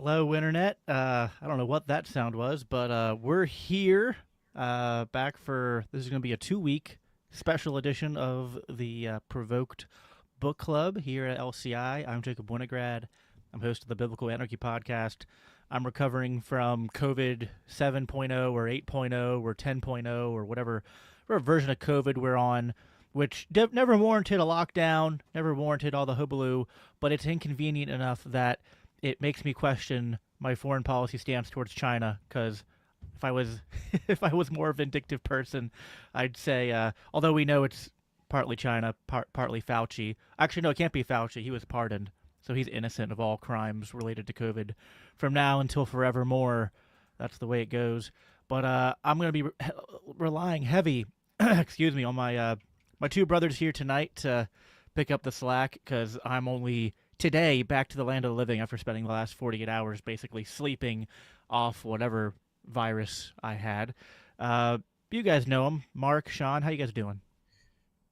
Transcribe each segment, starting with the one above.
Hello, Internet. I don't know what that sound was, but we're here back for this is going to be a 2-week special edition of the Provoked Book Club here at LCI. I'm Jacob Winograd. I'm host of the Biblical Anarchy Podcast. I'm recovering from COVID 7.0 or 8.0 or 10.0 or whatever version of COVID we're on, which never warranted a lockdown, never warranted all the hullabaloo, but it's inconvenient enough that it makes me question my foreign policy stance towards China, because if I was more a vindictive person, I'd say, although we know it's partly China, partly Fauci. Actually, no, it can't be Fauci. He was pardoned, so he's innocent of all crimes related to COVID from now until forevermore. That's the way it goes. But I'm going to be relying heavy, excuse me, on my two brothers here tonight to pick up the slack, because I'm only today back to the land of the living after spending the last 48 hours basically sleeping off whatever virus I had. You guys know them. Mark, Shawn, how you guys doing?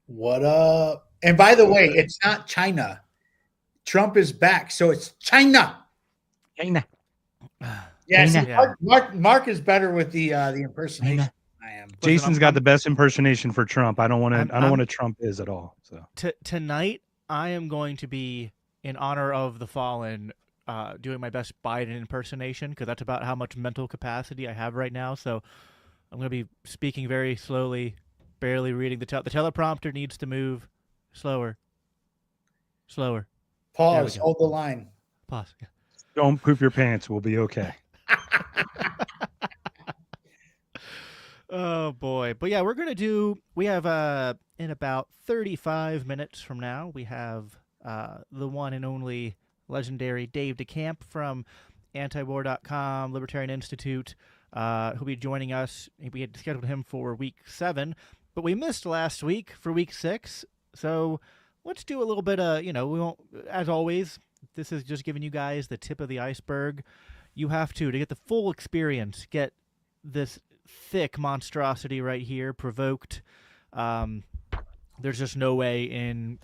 What up? And by the way, it's not China. Trump is back, so it's China. China. Yes, China. Mark is better with the impersonation. China. I am. Jason's got the best impersonation for Trump. I don't want to Trump is at all. So Tonight I am going to be, in honor of the fallen, doing my best Biden impersonation, because that's about how much mental capacity I have right now. So I'm going to be speaking very slowly, barely reading the teleprompter needs to move slower. Pause. Hold the line. Pause. Yeah. don't poop your pants. We'll be okay. Oh boy. But yeah, we have in about 35 minutes from now, we have the one and only legendary Dave DeCamp from antiwar.com, Libertarian Institute, who'll be joining us. We had scheduled him for week 7, but we missed last week for week 6. So let's do a little bit of, we won't, as always, this is just giving you guys the tip of the iceberg. You have to get the full experience, get this thick monstrosity right here, Provoked. There's just no way in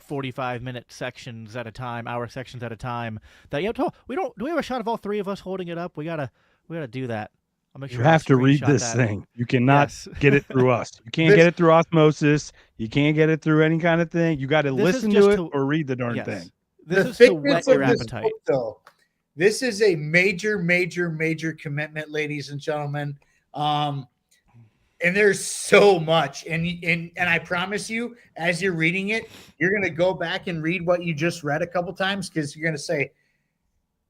45-minute sections at a time, hour sections at a time, that do we have a shot of all three of us holding it up? We gotta do that. I'll make sure you have to read this thing. You cannot get it through us. You can't get it through osmosis. You can't get it through any kind of thing. You got to listen to it or read the darn thing. This is to whet your appetite. Book, though, this is a major commitment, ladies and gentlemen. And there's so much, and I promise you, as you're reading it, you're going to go back and read what you just read a couple times, because you're going to say,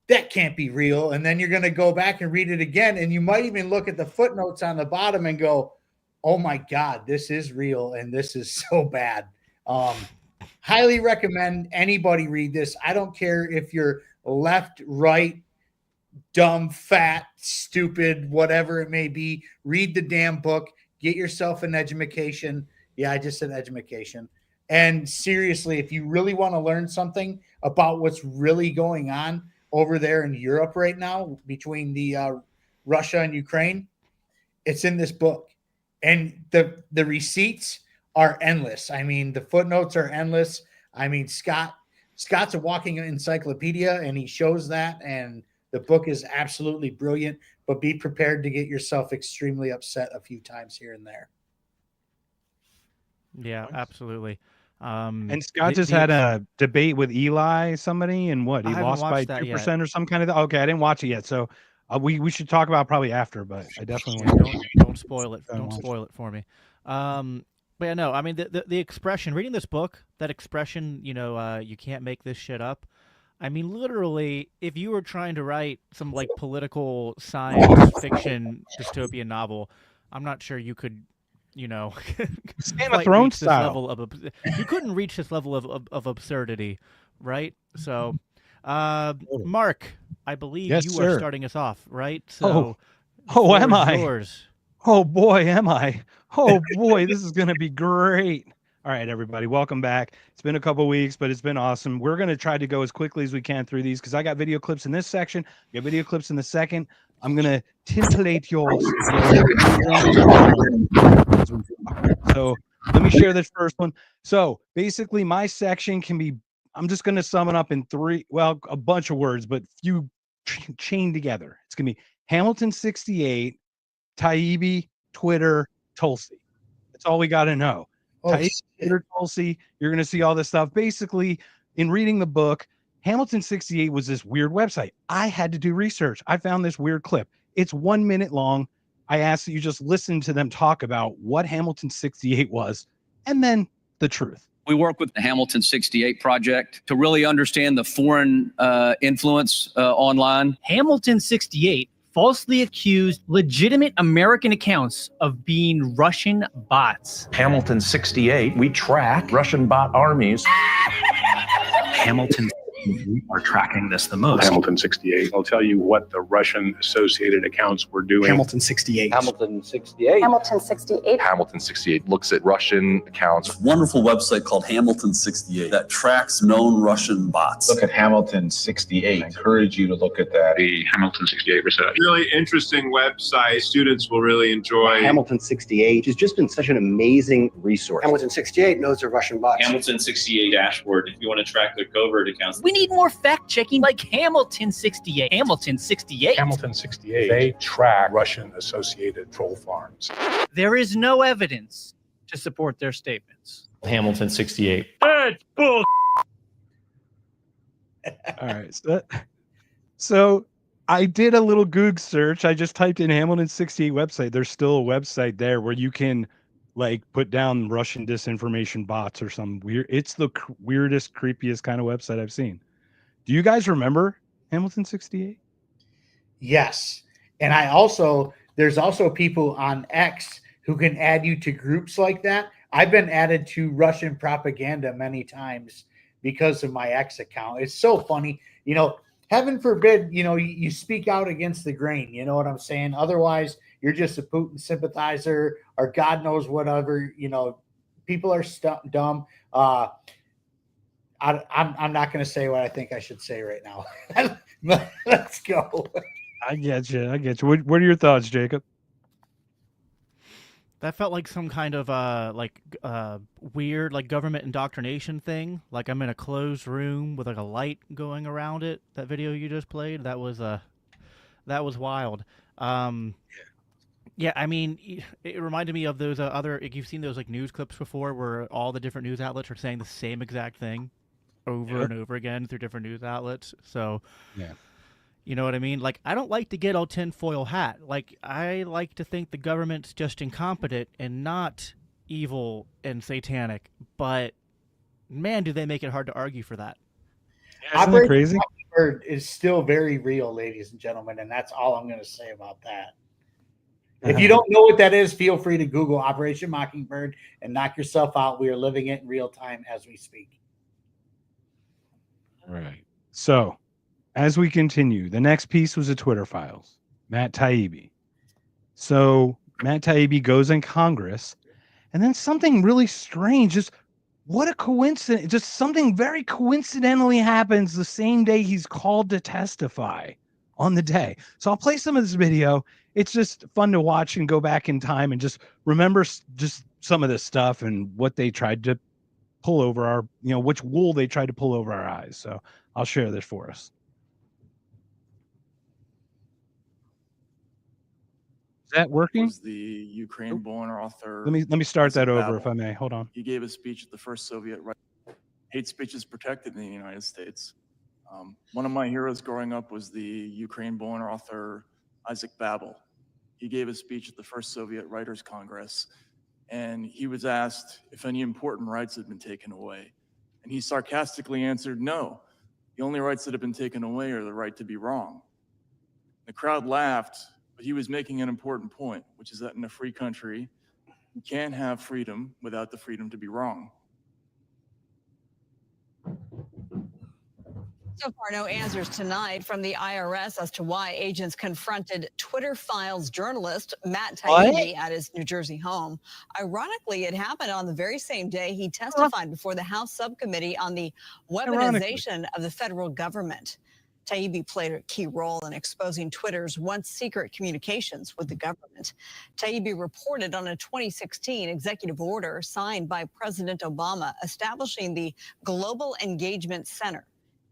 that can't be real. And then you're going to go back and read it again, and you might even look at the footnotes on the bottom and go, oh my God, this is real, and this is so bad. Highly recommend anybody read this. I don't care if you're left, right, dumb, fat, stupid, whatever it may be. Read the damn book. Get yourself an education. Yeah, I just said education. And seriously, if you really want to learn something about what's really going on over there in Europe right now between the Russia and Ukraine, it's in this book. And the receipts are endless. I mean, the footnotes are endless. I mean, Scott's a walking encyclopedia, and he shows that, and the book is absolutely brilliant, but be prepared to get yourself extremely upset a few times here and there. Yeah, absolutely. And Scott just had a debate with somebody, and what, he lost by 2% or some kind of. Okay, I didn't watch it yet, so we should talk about it probably after. But I definitely don't spoil it. Don't spoil it for me. But yeah, no, I mean the expression, reading this book, that expression, you can't make this shit up. I mean, literally, if you were trying to write some like political science fiction dystopian novel, I'm not sure you could, Game of Thrones style. You couldn't reach this level of absurdity, right? So, Mark, I believe you are starting us off, right? So, am I? Yours. Oh boy, am I? Oh boy, this is gonna be great. All right, everybody, welcome back. It's been a couple weeks, but it's been awesome. We're going to try to go as quickly as we can through these, because I got video clips in this section. I got video clips in the second. I'm going to titillate yours. So let me share this first one. So basically, my section can be, I'm just going to sum it up in a bunch of words, but few chained together. It's going to be Hamilton 68, Taibbi, Twitter, Tulsi. That's all we got to know. Taibbi, Twitter, Tulsi, you're going to see all this stuff. Basically, in reading the book, Hamilton 68 was this weird website. I had to do research. I found this weird clip. It's 1 minute long. I ask that you just listen to them talk about what Hamilton 68 was and then the truth. We work with the Hamilton 68 project to really understand the foreign influence online. Hamilton 68 falsely accused legitimate American accounts of being Russian bots. Hamilton 68, we track Russian bot armies. Hamilton, we are tracking this the most. Hamilton 68 will tell you what the Russian associated accounts were doing. Hamilton 68. Hamilton 68. Hamilton 68. Hamilton 68 looks at Russian accounts. Wonderful website called Hamilton 68 that tracks known Russian bots. Look at Hamilton 68. I encourage you to look at that. The Hamilton 68 research. Really interesting website. Students will really enjoy. Hamilton 68 has just been such an amazing resource. Hamilton 68 knows they're Russian bots. Hamilton 68 dashboard if you want to track their covert accounts. We need more fact-checking like Hamilton 68. Hamilton 68. Hamilton 68, they track Russian associated troll farms. There is no evidence to support their statements. Hamilton 68. That's bull. All right. So I did a little Google search. I just typed in Hamilton 68 website. There's still a website there where you can like put down Russian disinformation bots or some weird. It's the weirdest, creepiest kind of website I've seen. Do you guys remember Hamilton 68? Yes. And there's also people on X who can add you to groups like that. I've been added to Russian propaganda many times because of my X account. It's so funny. You know, heaven forbid, you know, you speak out against the grain. You know what I'm saying? Otherwise, you're just a Putin sympathizer or God knows whatever. You know, people are dumb. I'm not going to say what I think I should say right now. Let's go. I get you. What are your thoughts, Jacob? That felt like some kind of weird like government indoctrination thing. Like I'm in a closed room with like a light going around it. That video you just played, that was wild. Yeah, I mean, it reminded me of those other. You've seen those like news clips before, where all the different news outlets are saying the same exact thing over and over again through different news outlets. So, yeah, you know what I mean? Like, I don't like to get all tinfoil hat. Like, I like to think the government's just incompetent and not evil and satanic. But man, do they make it hard to argue for that? Yeah, isn't that crazy? Mockingbird is still very real, ladies and gentlemen, and that's all I'm going to say about that. If you don't know what that is, feel free to Google Operation Mockingbird and knock yourself out. We are living it in real time as we speak. Right. So, as we continue, the next piece was the Twitter files. Matt Taibbi. So, Matt Taibbi goes in Congress, and then something really strange. Just what a coincidence. Just something very coincidentally happens the same day he's called to testify on the day. So, I'll play some of this video. It's just fun to watch and go back in time and just remember just some of this stuff and what they tried to pull over our, which wool they tried to pull over our eyes. So I'll share this for us. Is that working? Was the Ukraine-born author. Let me start that over if I may. Hold on. He gave a speech at the first Soviet right. Hate speech is protected in the United States. One of my heroes growing up was the Ukraine-born author Isaac Babel. He gave a speech at the first Soviet Writers' Congress, and he was asked if any important rights had been taken away. And he sarcastically answered, no, the only rights that have been taken away are the right to be wrong. The crowd laughed, but he was making an important point, which is that in a free country, you can't have freedom without the freedom to be wrong. So far, no answers tonight from the IRS as to why agents confronted Twitter Files journalist Matt Taibbi at his New Jersey home. Ironically, it happened on the very same day he testified before the House Subcommittee on the weaponization of the federal government. Taibbi played a key role in exposing Twitter's once secret communications with the government. Taibbi reported on a 2016 executive order signed by President Obama establishing the Global Engagement Center.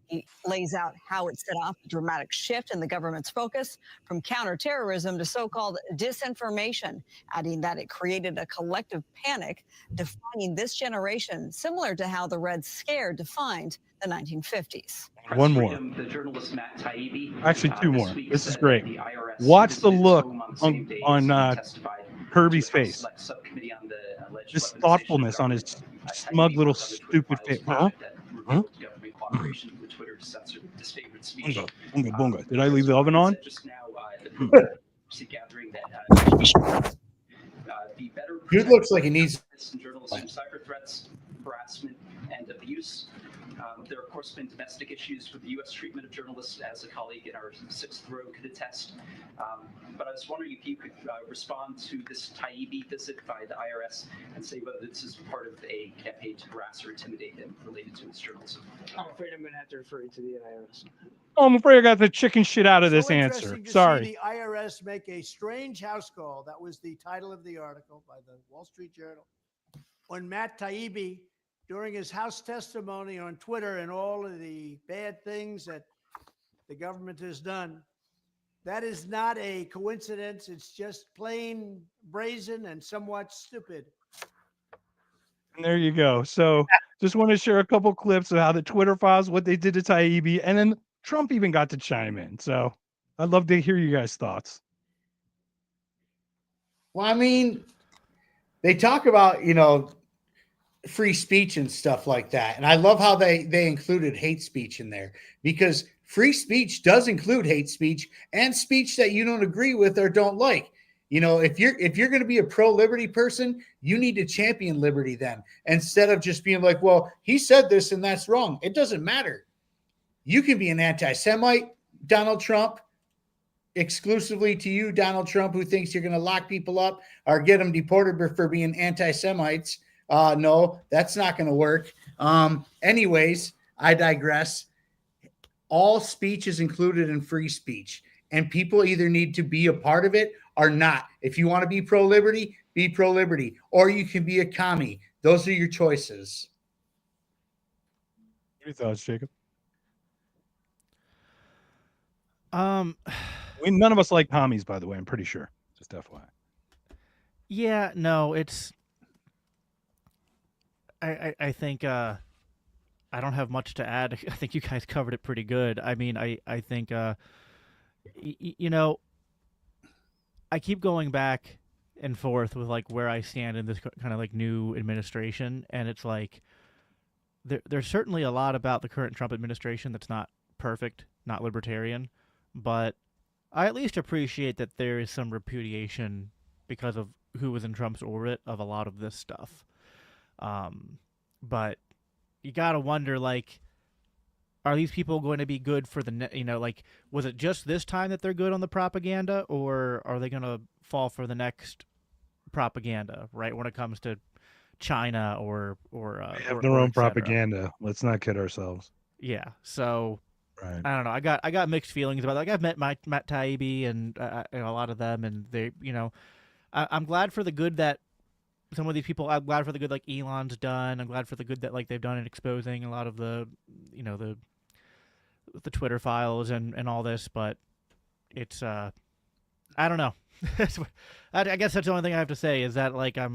He lays out how it set off a dramatic shift in the government's focus from counterterrorism to so-called disinformation, adding that it created a collective panic, defining this generation, similar to how the Red Scare defined the 1950s. One more. The journalist Matt Taibbi, Actually, two more. week This is said great. that the IRS Watch the visited his look home the same day as he on testified Kirby's to a House face. Select Subcommittee on the alleged This weaponization of thoughtfulness on his government. smug Taibbi little wrote on the Twitter stupid files face. Huh? that revealed government cooperation with Twitter to censor disfavored speech. Bunga, bunga, bunga. Did I leave the oven on? Just now, the gathering that be better. Dude looks like he needs. Journalists from cyber threats, harassment, and abuse. There, of course, been domestic issues with the U.S. treatment of journalists, as a colleague in our sixth row could attest. But I was wondering if you could respond to this Taibbi visit by the IRS and say whether this is part of a campaign to harass or intimidate him related to his journalism. I'm afraid I'm going to have to refer you to the IRS. Oh, I'm afraid I got the chicken shit out of this answer. Interesting to Sorry. see the IRS make a strange house call. That was the title of the article by the Wall Street Journal. On Matt Taibbi, during his House testimony on Twitter and all of the bad things that the government has done, that is not a coincidence. It's just plain brazen and somewhat stupid. And there you go. So just want to share a couple clips of how the Twitter files, what they did to Taibbi, and then Trump even got to chime in. So I'd love to hear you guys' thoughts. Well, I mean, they talk about, free speech and stuff like that. And I love how they included hate speech in there, because free speech does include hate speech and speech that you don't agree with or don't like. If you're going to be a pro-liberty person, you need to champion liberty then, instead of just being like, well, he said this and that's wrong. It doesn't matter. You can be an anti-Semite, Donald Trump, exclusively to you, Donald Trump, who thinks you're going to lock people up or get them deported for being anti-Semites. No, that's not going to work. Anyways, I digress. All speech is included in free speech, and people either need to be a part of it or not. If you want to be pro-liberty, or you can be a commie. Those are your choices. What are your thoughts, Jacob? None of us like commies, by the way. I'm pretty sure. Just FYI. Yeah, no, it's. I think I don't have much to add. I think you guys covered it pretty good. I mean, I think I keep going back and forth with like where I stand in this kind of like new administration, and it's like there's certainly a lot about the current Trump administration that's not perfect, not libertarian, but I at least appreciate that there is some repudiation because of who was in Trump's orbit of a lot of this stuff. But you gotta wonder, like, are these people going to be good for the was it just this time that they're good on the propaganda, or are they going to fall for the next propaganda, right, when it comes to China or they have their own propaganda. Let's not kid ourselves. Yeah. So right. I don't know. I got mixed feelings about it. Like, I've met Matt Taibbi and a lot of them, and they, I'm glad for the good that some of these people. I'm glad for the good like Elon's done. I'm glad for the good that like they've done in exposing a lot of the the Twitter files and all this. But it's I don't know. I guess that's the only thing I have to say is that like I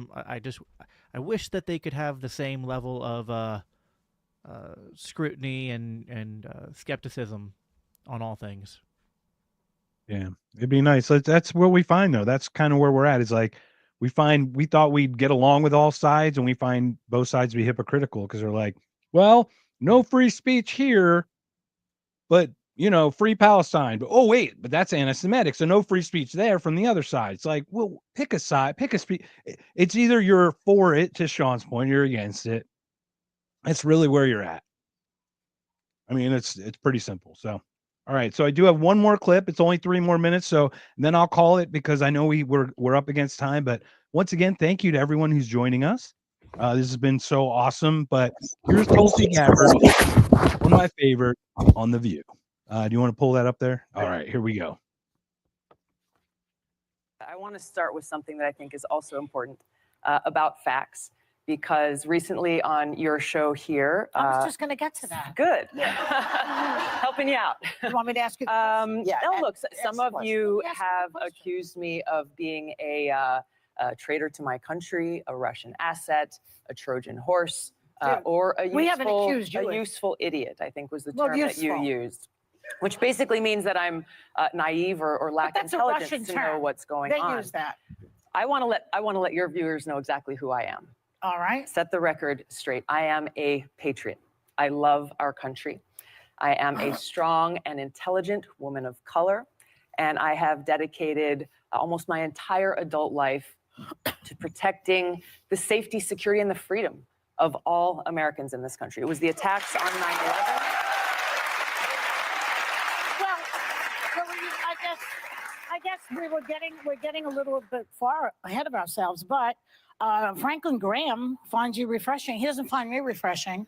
wish that they could have the same level of scrutiny and skepticism on all things. Yeah, it'd be nice. That's what we find, though. That's kind of where we're at. It's like we thought we'd get along with all sides, and we find both sides to be hypocritical because they're like, well, no free speech here, but free Palestine. But oh wait, but that's anti-Semitic, so no free speech there from the other side. It's like, well, pick a side, pick a speech. It's either you're for it, to Shawn's point, you're against it. That's really where you're at. I mean, it's pretty simple. So. All right, so I do have one more clip. It's only 3 more minutes, so then I'll call it because I know we're up against time. But once again, thank you to everyone who's joining us. This has been so awesome. But here's Tulsi Gabbard, one of my favorite on The View. Do you want to pull that up there? All right, here we go. I want to start with something that I think is also important about facts, because recently on your show here, I was just going to get to that. Good. Helping you out. You want me to ask you? Yeah. No, look, some of you Ask have accused me of being a traitor to my country, a Russian asset, a Trojan horse, or a we haven't accused you. useful idiot, I think was the Well, term that you used. Which basically means that I'm naive or lack intelligence to know what's going on. They use that. I want to let your viewers know exactly who I am. All right. Set the record straight. I am a patriot. I love our country. I am a strong and intelligent woman of color, and I have dedicated almost my entire adult life to protecting the safety, security, and the freedom of all Americans in this country. It was the attacks on 9/11. I guess we're getting a little bit far ahead of ourselves, but Franklin Graham finds you refreshing. He doesn't find me refreshing.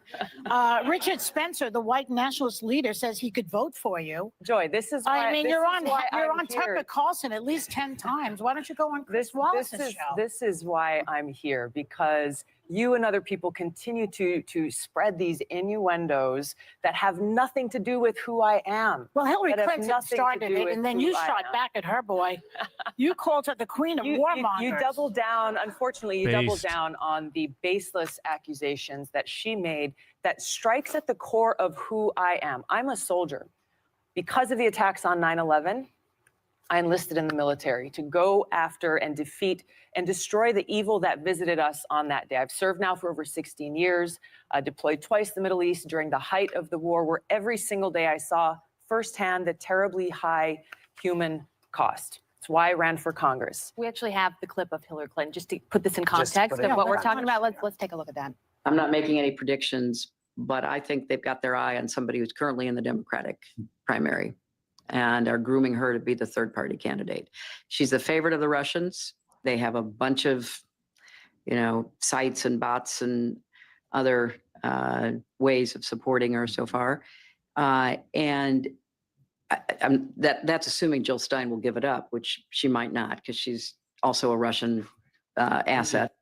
Richard Spencer, the white nationalist leader, says he could vote for you. Joy, this is why you're on I'm Tucker here. Carlson at least 10 times. Why don't you go on Chris Wallace's show? This is why I'm here, because you and other people continue to spread these innuendos that have nothing to do with who I am. Well, Hillary that have Clinton nothing to started do it, with and then who you I shot am. back at her, boy. You called her the queen of warmongers. You doubled down, unfortunately, doubled down on the baseless accusations that she made that strikes at the core of who I am. I'm a soldier. Because of the attacks on 9/11, I enlisted in the military to go after and defeat and destroy the evil that visited us on that day. I've served now for over 16 years, deployed twice to the Middle East during the height of the war, where every single day I saw firsthand the terribly high human cost. It's why I ran for Congress. We actually have the clip of Hillary Clinton, just to put this in context of what we're talking about. Let's take a look at that. I'm not making any predictions, but I think they've got their eye on somebody who's currently in the Democratic primary and are grooming her to be the third party candidate. She's the favorite of the Russians. They have a bunch of, sites and bots and other ways of supporting her so far. And that's assuming Jill Stein will give it up, which she might not, because she's also a Russian asset.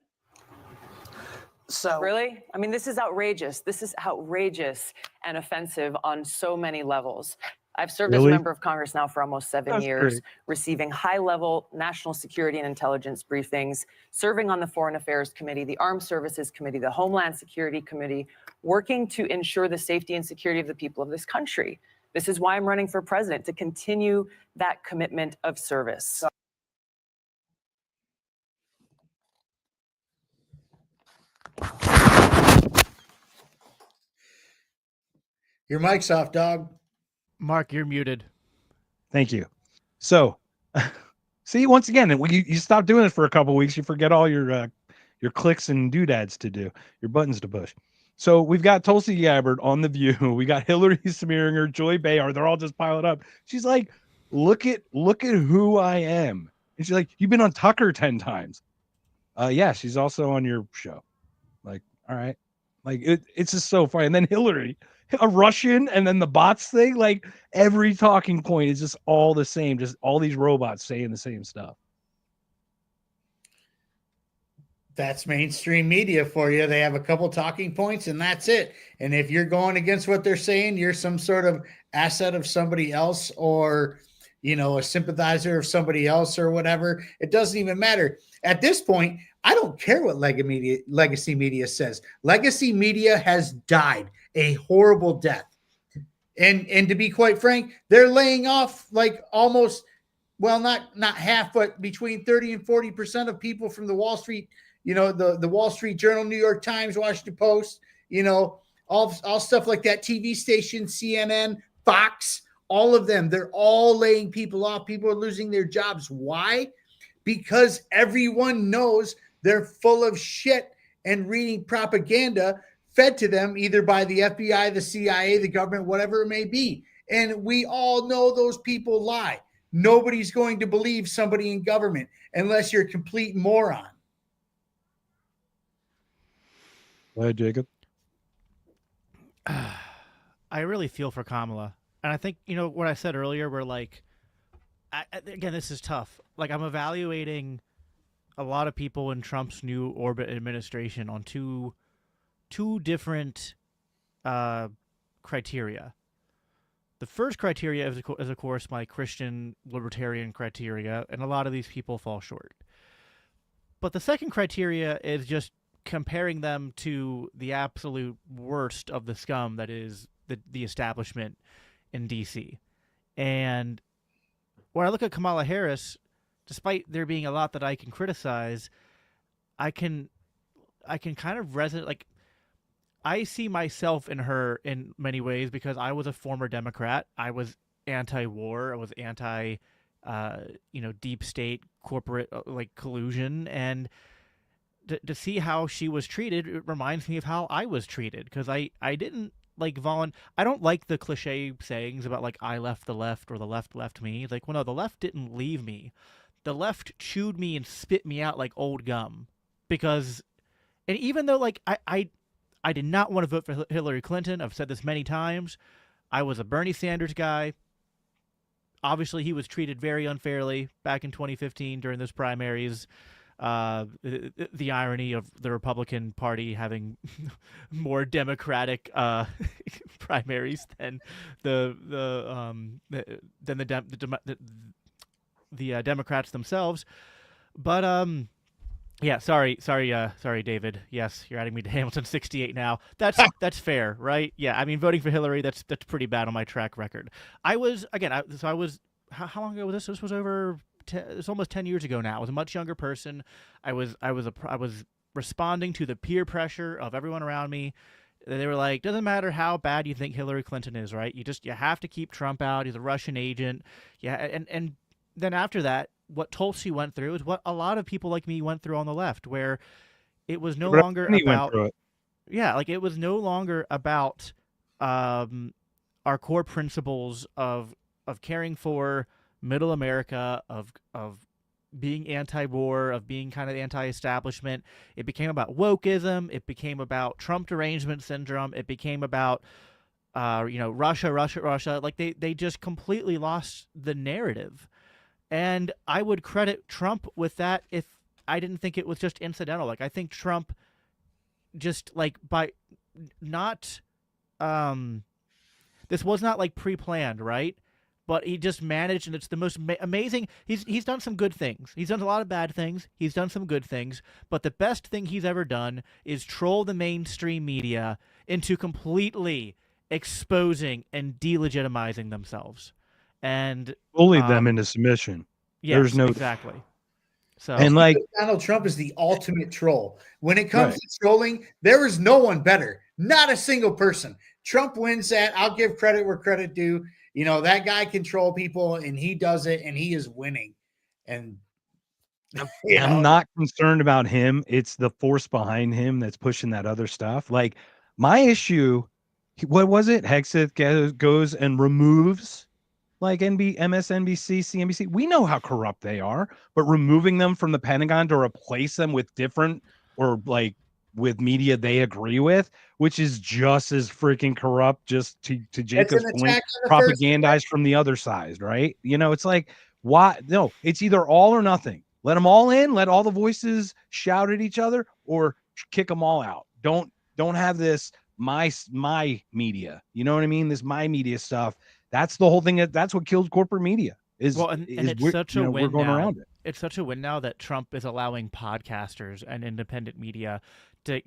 So really? I mean, this is outrageous. This is outrageous and offensive on so many levels. I've served as a member of Congress now for almost 7 years, receiving high-level national security and intelligence briefings, serving on the Foreign Affairs Committee, the Armed Services Committee, the Homeland Security Committee, working to ensure the safety and security of the people of this country. This is why I'm running for president, to continue that commitment of service. Your mic's off, dog. Mark, you're muted. Thank you. So, see, once again, when you stop doing it for a couple of weeks, you forget all your clicks and doodads to do, your buttons to push. So we've got Tulsi Gabbard on The View. We got Hillary Smearinger, Joy Behar. They're all just piling up. She's like, look at who I am. And she's like, you've been on Tucker 10 times. Yeah, she's also on your show. Like, all right. Like, it's just so funny. And then Hillary, a Russian, and then the bots thing, like every talking point is just all the same. Just all these robots saying the same stuff. That's mainstream media for you. They have a couple talking points and that's it. And if you're going against what they're saying, you're some sort of asset of somebody else, or, a sympathizer of somebody else or whatever. It doesn't even matter. At this point, I don't care what legacy media says. Legacy media has died a horrible death. And to be quite frank, they're laying off like almost, well, not half, but between 30 and 40% of people from the Wall Street, the Wall Street Journal, New York Times, Washington Post, all stuff like that, TV station, CNN, Fox, all of them, they're all laying people off. People are losing their jobs. Why? Because everyone knows they're full of shit and reading propaganda fed to them either by the FBI, the CIA, the government, whatever it may be. And we all know those people lie. Nobody's going to believe somebody in government unless you're a complete moron. Go ahead, Jacob. I really feel for Kamala. And I think, what I said earlier, where again, this is tough. Like, I'm evaluating a lot of people in Trump's new orbit administration on two different criteria. The first criteria is, of course, my Christian libertarian criteria, and a lot of these people fall short. But the second criteria is just comparing them to the absolute worst of the scum that is the establishment in D.C. And when I look at Kamala Harris, despite there being a lot that I can criticize, I can kind of resonate. Like, I see myself in her in many ways because I was a former Democrat. I was anti-war. I was anti, deep state corporate collusion, and to see how she was treated, it reminds me of how I was treated, because I didn't I don't like the cliche sayings about I left the left or the left left me. Well, no, the left didn't leave me. The left chewed me and spit me out like old gum. And even though I did not want to vote for Hillary Clinton, I've said this many times, I was a Bernie Sanders guy. Obviously, he was treated very unfairly back in 2015 during those primaries. The irony of the Republican Party having more Democratic primaries than the Democrats themselves. But yeah, sorry, David. Yes, you're adding me to Hamilton 68 now. That's fair, right? Yeah, I mean, voting for Hillary, that's pretty bad on my track record. How long ago was this? This was over. It's almost 10 years ago now. I was a much younger person. I was responding to the peer pressure of everyone around me. They were like, doesn't matter how bad you think Hillary Clinton is, right? You have to keep Trump out. He's a Russian agent. Yeah, and then after that, what Tulsi went through is what a lot of people like me went through on the left, where it was no longer about it was no longer about our core principles of caring for middle America, of being anti-war, of being kind of anti-establishment. It became about wokeism. It became about Trump derangement syndrome. It became about Russia. They just completely lost the narrative. And I would credit Trump with that if I didn't think it was just incidental. I think Trump just by not this was not pre-planned, right? But he just managed, and it's the most amazing. He's done some good things. He's done a lot of bad things. He's done some good things. But the best thing he's ever done is troll the mainstream media into completely exposing and delegitimizing themselves. And bullied them into submission. Yes, there's no exactly. So and Donald Trump is the ultimate troll. When it comes to trolling, there is no one better. Not a single person. Trump wins that. I'll give credit where credit due. That guy can troll people, and he does it, and he is winning. And I'm not concerned about him. It's the force behind him that's pushing that other stuff. My issue, what was it? Hexeth goes and removes MSNBC, CNBC. We know how corrupt they are, but removing them from the Pentagon to replace them with different or with media they agree with, which is just as freaking corrupt, just to Jacob's point, propagandized from the other side, right? It's why? No, it's either all or nothing. Let them all in, let all the voices shout at each other, or kick them all out. Don't have this my media. You know what I mean? This my media stuff. That's the whole thing. That's what killed corporate media. It's such a win we're going now. Around it. It's such a win now that Trump is allowing podcasters and independent media to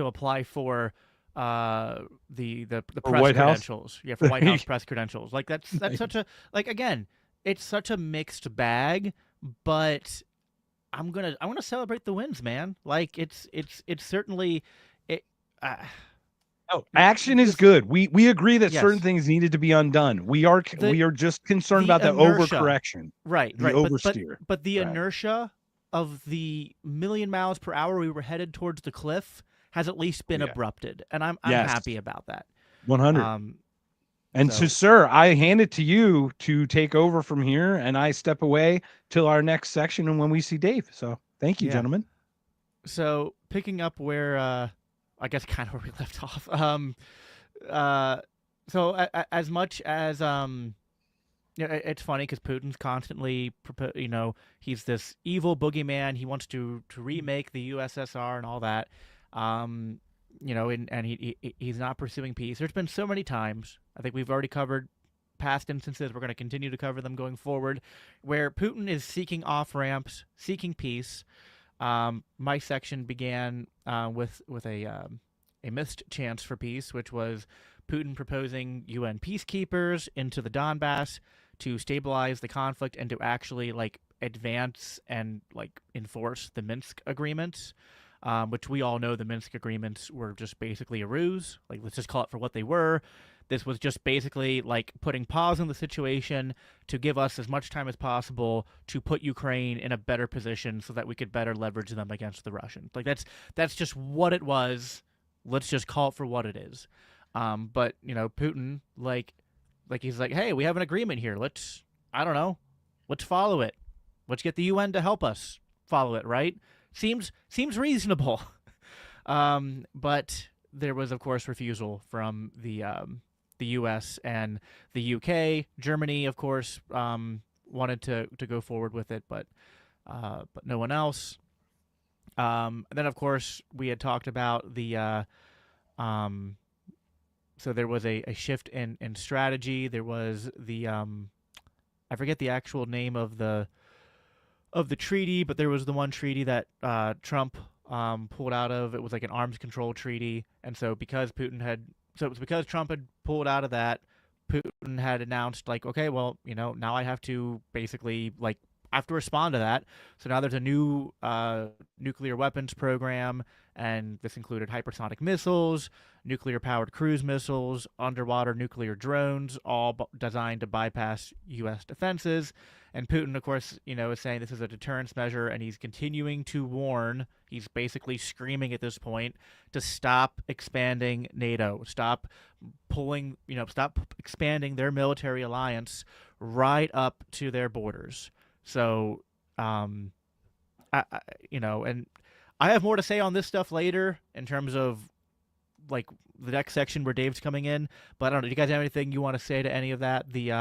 apply for the press White credentials. House? Yeah, for White House press credentials. That's such a again, it's such a mixed bag, but I want to celebrate the wins, man. It's certainly it. Action is good. We agree that certain things needed to be undone. We are just concerned about the overcorrection, right? The oversteer. But the inertia of the million miles per hour we were headed towards the cliff has at least been abrupted, and I'm happy about that. 100. So, sir, I hand it to you to take over from here, and I step away till our next section and when we see Dave. So thank you, gentlemen. So picking up where I guess kind of where we left off. So as much as it's funny because Putin's constantly, he's this evil boogeyman. He wants to remake the USSR and all that. And he's not pursuing peace. There's been so many times. I think we've already covered past instances. We're going to continue to cover them going forward, where Putin is seeking off ramps, seeking peace. My section began with a missed chance for peace, which was Putin proposing UN peacekeepers into the Donbass to stabilize the conflict and to actually advance and enforce the Minsk agreements, which we all know the Minsk agreements were just basically a ruse. Let's just call it for what they were. This was just basically putting pause in the situation to give us as much time as possible to put Ukraine in a better position so that we could better leverage them against the Russians. That's just what it was. Let's just call it for what it is. But Putin, he's like, hey, we have an agreement here. Let's follow it. Let's get the UN to help us follow it, right? Seems reasonable. But there was, of course, refusal from the US and the UK. Germany, of course, wanted to go forward with it, but no one else. And then, of course, we had talked about the so there was a shift in strategy. There was the I forget the actual name of the treaty, but there was the one treaty that Trump pulled out of. It was an arms control treaty, and so because Trump had pulled out of that, Putin had announced okay, well, now I have to basically I have to respond to that. So now there's a new nuclear weapons program, and this included hypersonic missiles, nuclear-powered cruise missiles, underwater nuclear drones, all designed to bypass U.S. defenses. And Putin, of course, is saying this is a deterrence measure, and he's continuing to warn. He's basically screaming at this point to stop expanding NATO, stop expanding their military alliance right up to their borders. So, and I have more to say on this stuff later in terms of the next section where Dave's coming in. But I don't know. Do you guys have anything you want to say to any of that? The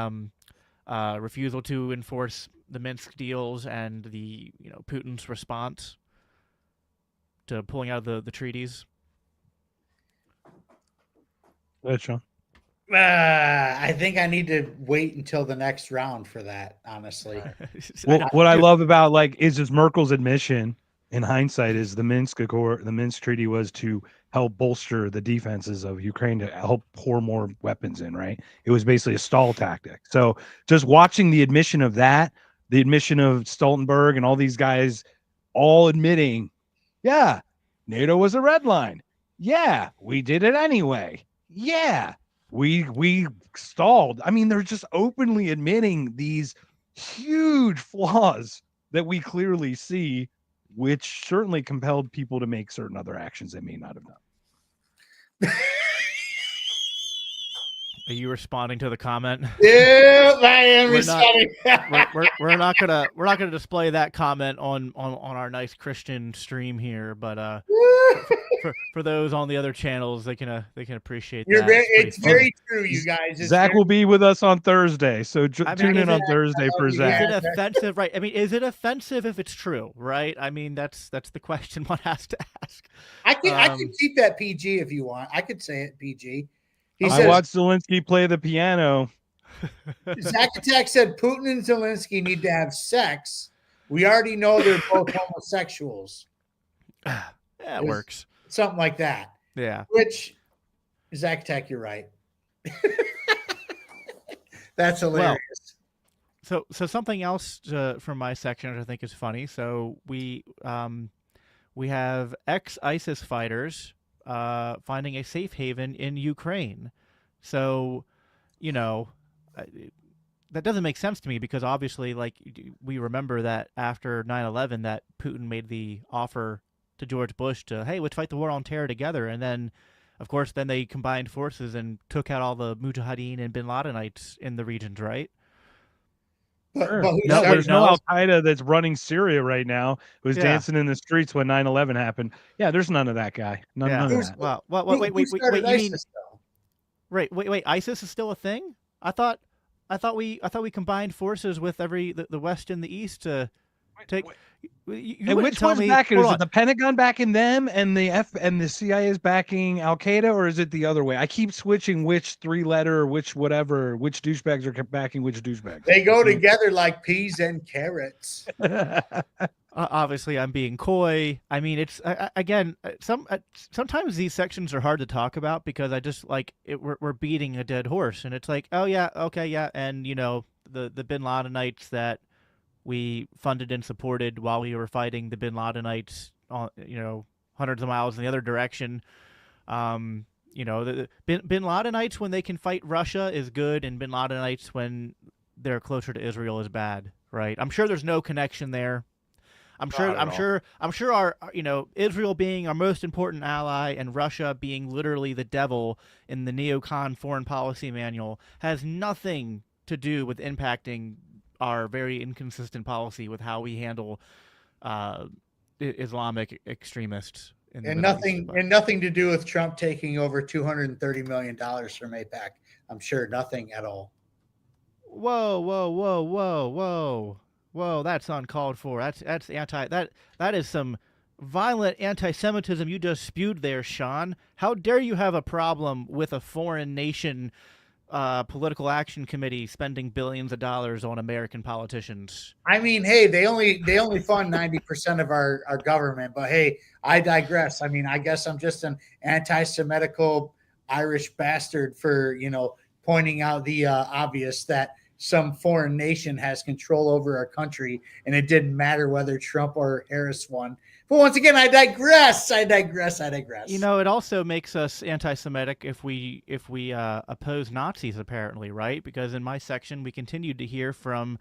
refusal to enforce the Minsk deals and the Putin's response to pulling out of the treaties. Go ahead, Shawn. I think I need to wait until the next round for that, honestly. Well, what I love about is Merkel's admission in hindsight is the Minsk treaty was to help bolster the defenses of Ukraine, to help pour more weapons in, right? It was basically a stall tactic. So just watching the admission of that, the admission of Stoltenberg and all these guys all admitting, yeah, NATO was a red line. Yeah, we did it anyway. Yeah. We stalled. I mean, they're just openly admitting these huge flaws that we clearly see, which certainly compelled people to make certain other actions they may not have done. Are you responding to the comment? Yeah, I am responding. We're not gonna display that comment on our nice Christian stream here, but for those on the other channels, they can appreciate that. It's very true, you guys. Zach will be with us on Thursday, so tune in on Thursday for Zach. Is it offensive, right? I mean, is it offensive if it's true, right? I mean, that's the question one has to ask. I can keep that PG if you want. I could say it PG. I watched Zelensky play the piano. Zach Attack said Putin and Zelensky need to have sex. We already know they're both homosexuals. Yeah, it works. Something like that. Yeah. Which, Zach Attack, you're right. That's hilarious. Well, so something else from my section I think is funny. So we have ex-ISIS fighters finding a safe haven in Ukraine. So, that doesn't make sense to me because obviously, we remember that after 9/11 that Putin made the offer to George Bush to, hey, let's fight the war on terror together. And then, of course, then they combined forces and took out all the Mujahideen and Bin Ladenites in the regions, right? Sure. There's no Al-Qaeda that's running Syria right now. It was dancing in the streets when 9/11 happened. Yeah, there's none of that guy. None of that. Well, wait, you mean... Wait, ISIS is still a thing? I thought I thought we combined forces with the West and the East to take. And which one's backing? Is it the Pentagon backing them, and the CIA is backing Al Qaeda, or is it the other way? I keep switching which 3-letter, which douchebags are backing which douchebags. They go together like peas and carrots. Obviously, I'm being coy. I mean, it's again, sometimes these sections are hard to talk about because I just we're beating a dead horse, and it's like, oh yeah, okay, yeah, and the Bin Ladenites that we funded and supported while we were fighting the Bin Ladenites, hundreds of miles in the other direction. The Bin Ladenites when they can fight Russia is good, and Bin Ladenites when they're closer to Israel is bad, right? I'm sure there's no connection there. I'm sure our Israel being our most important ally and Russia being literally the devil in the neocon foreign policy manual has nothing to do with impacting our very inconsistent policy with how we handle Islamic extremists. And nothing to do with Trump taking over $230 million from AIPAC. I'm sure nothing at all. Whoa, that's uncalled for. That's anti that is some violent anti-Semitism you just spewed there, Shawn. How dare you have a problem with a foreign nation political action committee spending billions of dollars on American politicians? I mean, hey, they only fund 90% of our government, but hey, I digress. I mean, I guess I'm just an anti-Semitical Irish bastard for, pointing out the obvious that some foreign nation has control over our country, and it didn't matter whether Trump or Harris won. But once again, I digress. It also makes us anti-Semitic if we oppose Nazis, apparently, right? Because in my section, we continued to hear from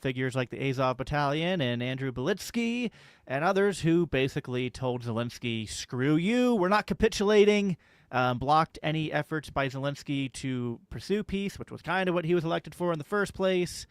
figures like the Azov Battalion and Andrew Belitsky and others who basically told Zelensky, screw you, we're not capitulating, blocked any efforts by Zelensky to pursue peace, which was kind of what he was elected for in the first place.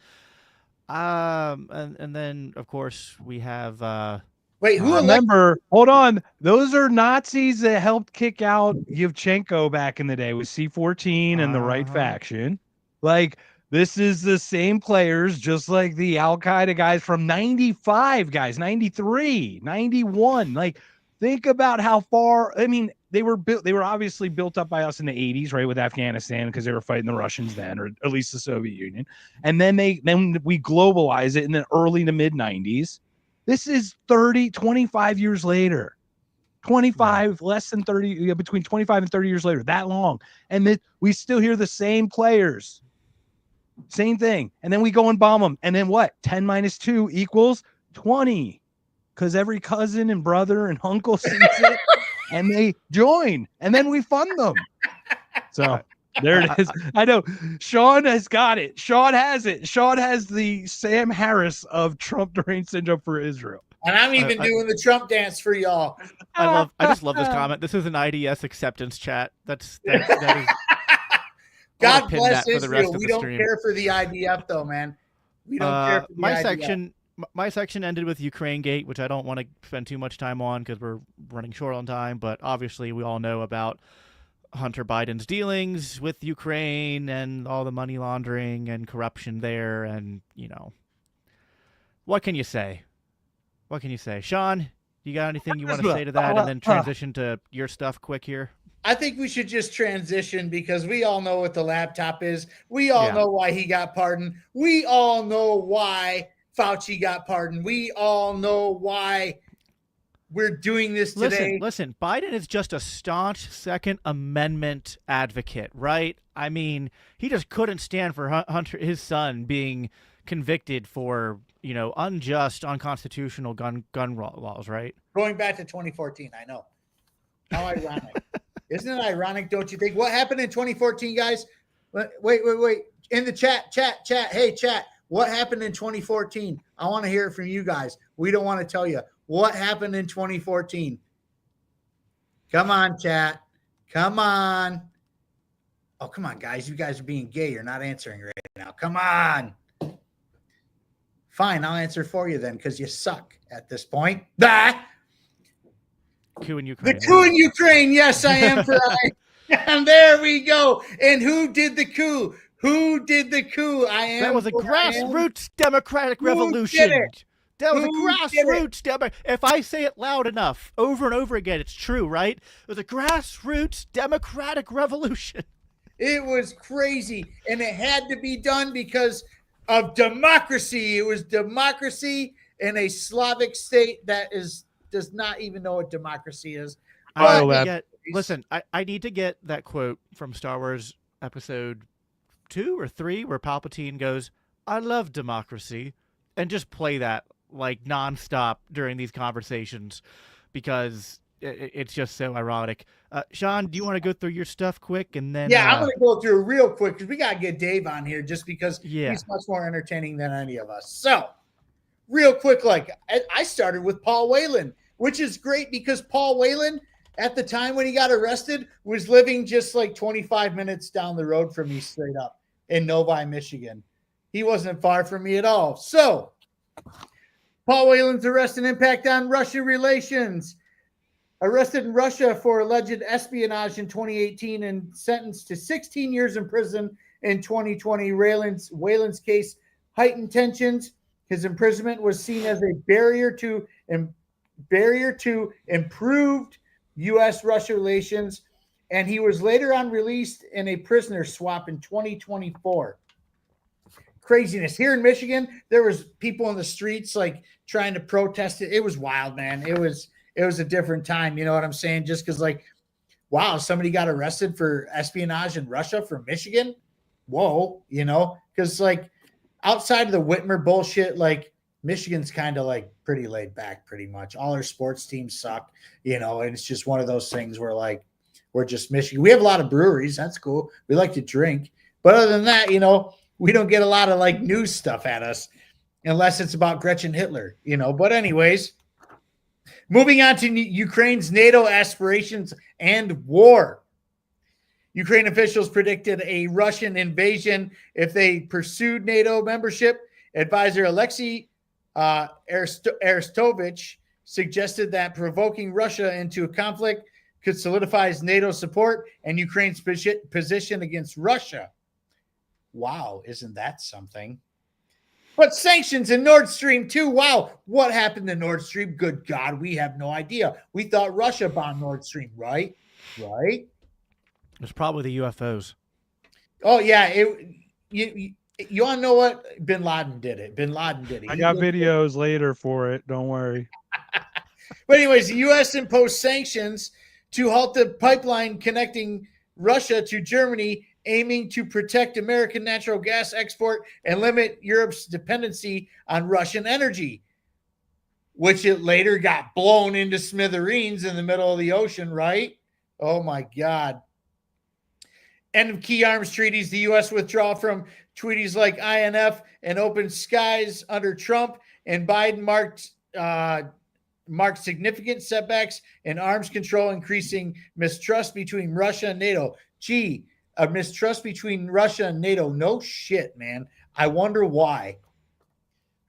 And then, of course, we have... Wait, who remember? Hold on. Those are Nazis that helped kick out Yevchenko back in the day with C-14 and the right faction. Like, this is the same players, just like the Al Qaeda guys from 95, guys, 93, 91. Like, think about how far. I mean, they were obviously built up by us in the 80s, right, with Afghanistan, because they were fighting the Russians then, or at least the Soviet Union. And then we globalize it in the early to mid 90s. This is 25 years later, 25, less than 30, between 25 and 30 years later, that long. And we still hear the same players, same thing. And then we go and bomb them. And then what? 10 minus 2 equals 20. Because every cousin and brother and uncle sees it and they join. And then we fund them. So there it is. I know Shawn has got it. Shawn has it. Shawn has the Sam Harris of Trump deranged syndrome for Israel. And I'm even doing the Trump dance for y'all. I just love this comment. This is an IDS acceptance chat. That is God bless Israel. We don't care for the IDF though, man. We don't care for the IDF. My section ended with Ukraine Gate, which I don't want to spend too much time on because we're running short on time, but obviously we all know about Hunter Biden's dealings with Ukraine and all the money laundering and corruption there. And, what can you say? Shawn, you got anything you want to say to that and then transition to your stuff quick here? I think we should just transition because we all know what the laptop is. We all know why he got pardoned. We all know why Fauci got pardoned. We all know why we're doing this today. Listen, Biden is just a staunch Second Amendment advocate, right? I mean, he just couldn't stand for Hunter, his son, being convicted for, unjust, unconstitutional gun laws, right? Going back to 2014, I know. How ironic. Isn't it ironic, don't you think? What happened in 2014, guys? Wait. In the chat. Hey, chat. What happened in 2014? I want to hear it from you guys. We don't want to tell you. What happened in 2014? Come on, chat. Come on. Oh, come on, guys. You guys are being gay. You're not answering right now. Come on. Fine, I'll answer for you then because you suck at this point. Coup in Ukraine. The coup in Ukraine. Yes, I am for And there we go. And who did the coup? Who did the coup? I am. That was a who I am. grassroots democratic Who revolution. did it? That was Who a did it? grassroots democratic. If I say it loud enough, over and over again, it's true, right? It was a grassroots democratic revolution. It was crazy, and it had to be done because of democracy. It was democracy in a Slavic state that does not even know what democracy is. Listen, I need to get that quote from Star Wars Episode 2 or 3 where Palpatine goes, "I love democracy," and just play that like nonstop during these conversations because it's just so ironic. Shawn, do you want to go through your stuff quick and then? Yeah, I'm going to go through real quick because we got to get Dave on here just because Yeah. he's much more entertaining than any of us. So, real quick, like I started with Paul Whelan, which is great because Paul Whelan, at the time when he got arrested, was living just like 25 minutes down the road from me straight up in Novi, Michigan. He wasn't far from me at all. So, Paul Whelan's arrest and impact on Russian relations. Arrested in Russia for alleged espionage in 2018 and sentenced to 16 years in prison in 2020. Whelan's case heightened tensions. His imprisonment was seen as a barrier to improved U.S.-Russia relations, and he was later on released in a prisoner swap in 2024. Craziness. Here in Michigan, there was people in the streets like trying to protest it. It was wild, man. It was a different time. You know what I'm saying? Just because, like, wow, somebody got arrested for espionage in Russia from Michigan. Whoa, you know, because like outside of the Whitmer bullshit, like Michigan's kind of like pretty laid back, pretty much. All our sports teams suck, you know, and it's just one of those things where like we're just Michigan. We have a lot of breweries. That's cool. We like to drink. But other than that, you know, we don't get a lot of like news stuff at us unless it's about Gretchen Hitler, you know. But anyways, moving on to Ukraine's NATO aspirations and war. Ukraine officials predicted a Russian invasion if they pursued NATO membership. Advisor Alexei Arestovich suggested that provoking Russia into a conflict could solidify NATO support and Ukraine's position against Russia. Wow, isn't that something? But sanctions in Nord Stream 2. Wow, what happened to Nord Stream? Good God, we have no idea. We thought Russia bombed Nord Stream, right? Right? It's probably the UFOs. Oh, yeah. You want to know what? Bin Laden did it. I got videos later for it. Don't worry. But anyways, the U.S. imposed sanctions to halt the pipeline connecting Russia to Germany, aiming to protect American natural gas export and limit Europe's dependency on Russian energy, which it later got blown into smithereens in the middle of the ocean, right? Oh, my God. End of key arms treaties. The U.S. withdraw from treaties like INF and Open Skies under Trump, and Biden marked significant setbacks in arms control, increasing mistrust between Russia and NATO. Gee, a mistrust between Russia and NATO. No shit, man. I wonder why.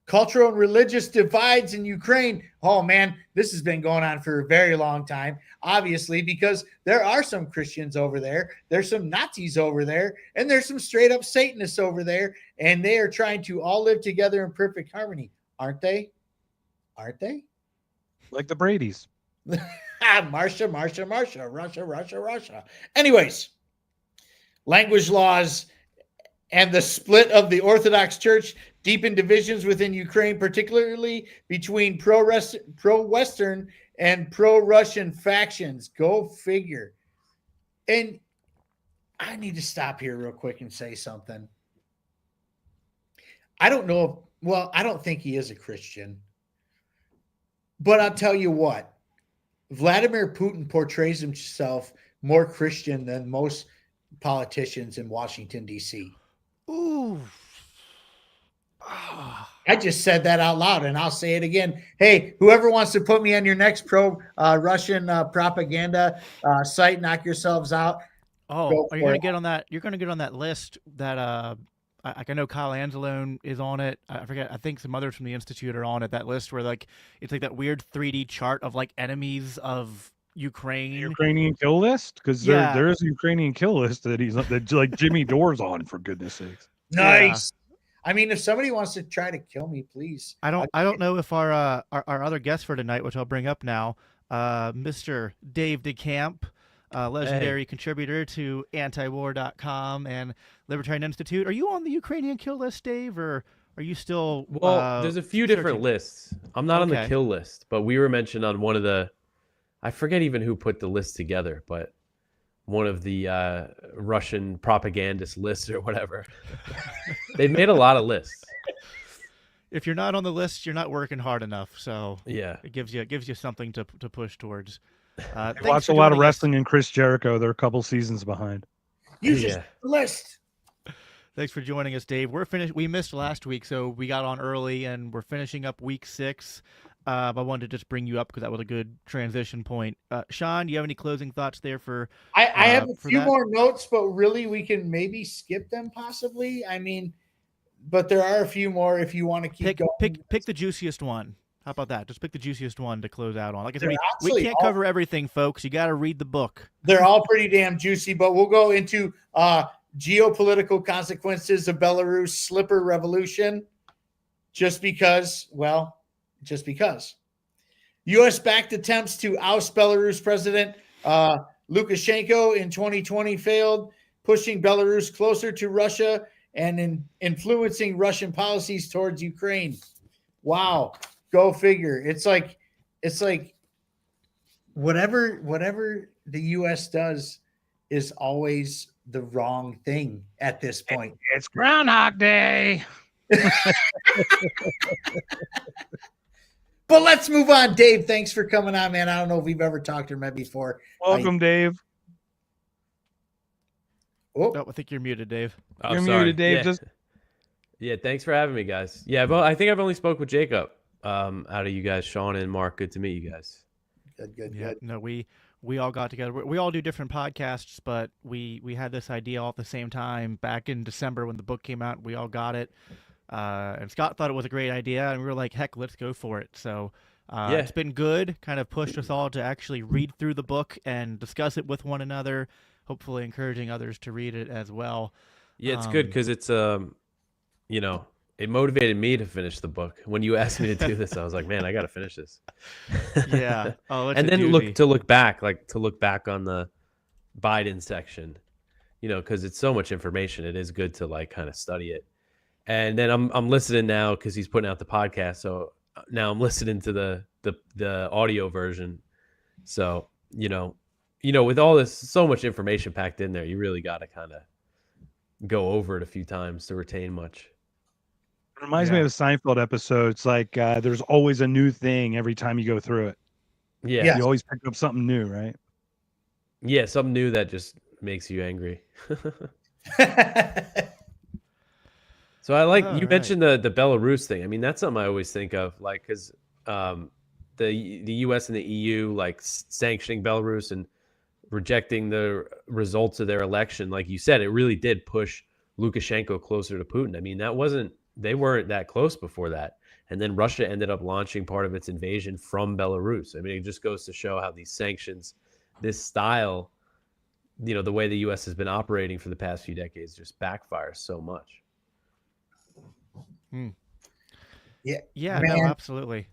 Cultural and religious divides in Ukraine. Oh, man, this has been going on for a very long time, obviously, because there are some Christians over there. There's some Nazis over there, and there's some straight up Satanists over there, and they are trying to all live together in perfect harmony. Aren't they? Aren't they? Like the Bradys. Russia. Anyways, language laws and the split of the Orthodox Church deepen divisions within Ukraine, particularly between pro-Western and pro-Russian factions. Go figure. And I need to stop here real quick and say something. I don't know. I don't think he is a Christian. But I'll tell you what. Vladimir Putin portrays himself more Christian than most politicians in Washington, D.C. Ooh. I just said that out loud, and I'll say it again. Hey, whoever wants to put me on your next pro-Russian propaganda site, knock yourselves out. Oh, are you going to get on that? You're going to get on that list that I know Kyle Anzalone is on it. I forget. I think some others from the Institute are on it. That list where like it's like that weird 3D chart of like enemies of Ukraine. Ukrainian kill list? Because there's a Ukrainian kill list that like Jimmy Dore's on, for goodness sakes. Nice. I mean, if somebody wants to try to kill me, please. I don't know if our other guest for tonight, which I'll bring up now, Mr. Dave DeCamp, legendary contributor to antiwar.com and Libertarian Institute. Are you on the Ukrainian kill list, Dave, or are you still? Well, there's a few different lists. I'm not on the kill list, but we were mentioned on one of the. I forget even who put the list together, but one of the Russian propagandist lists or whatever. They've made a lot of lists. If you're not on the list, you're not working hard enough. So yeah, it gives you something to push towards. I watch a lot of wrestling and Chris Jericho. They're a couple seasons behind. List. Thanks for joining us, Dave. We're finished. We missed last week, so we got on early, and we're finishing up week 6. I wanted to just bring you up because that was a good transition point. Shawn, do you have any closing thoughts there for? I have a few more notes, but really we can maybe skip them possibly. I mean, but there are a few more if you want to keep going. Pick the juiciest one. How about that? Just pick the juiciest one to close out on. Like I said, we can't cover everything, folks. You got to read the book. They're all pretty damn juicy, but we'll go into geopolitical consequences of Belarus slipper revolution. Just because. U.S.-backed attempts to oust Belarus President Lukashenko in 2020 failed, pushing Belarus closer to Russia and influencing Russian policies towards Ukraine. Wow. Go figure. It's like whatever the U.S. does is always the wrong thing at this point. It's Groundhog Day. But let's move on. Dave, thanks for coming on, man. I don't know if we've ever talked or met before. Welcome, Dave. Oh, I think you're muted, Dave. Oh, you're sorry. muted, Dave. Yeah, thanks for having me, guys. Yeah, well, I think I've only spoke with Jacob out of you guys, Shawn and Mark. Good to meet you guys. Good. No, we all got together. We all do different podcasts, but we had this idea all at the same time back in December when the book came out. We all got it. And Scott thought it was a great idea, and we were like, heck, let's go for it. So it's been good, kind of pushed us all to actually read through the book and discuss it with one another, hopefully encouraging others to read it as well. Yeah, it's good because it's, it motivated me to finish the book. When you asked me to do this, I was like, man, I got to finish this. Yeah. Oh, and then look back on the Biden section, because it's so much information. It is good to kind of study it. And then I'm listening now because he's putting out the podcast. So now I'm listening to the audio version. So, with all this, so much information packed in there, you really got to kind of go over it a few times to retain much. It reminds me of a Seinfeld episode. It's like there's always a new thing every time you go through it. Yeah. You always pick up something new, right? Yeah, something new that just makes you angry. So I you mentioned the Belarus thing. I mean, that's something I always think of, because the U.S. and the EU sanctioning Belarus and rejecting the results of their election. Like you said, it really did push Lukashenko closer to Putin. I mean, they weren't that close before that. And then Russia ended up launching part of its invasion from Belarus. I mean, it just goes to show how these sanctions, this style, the way the U.S. has been operating for the past few decades just backfires so much. Yeah, man, no, absolutely.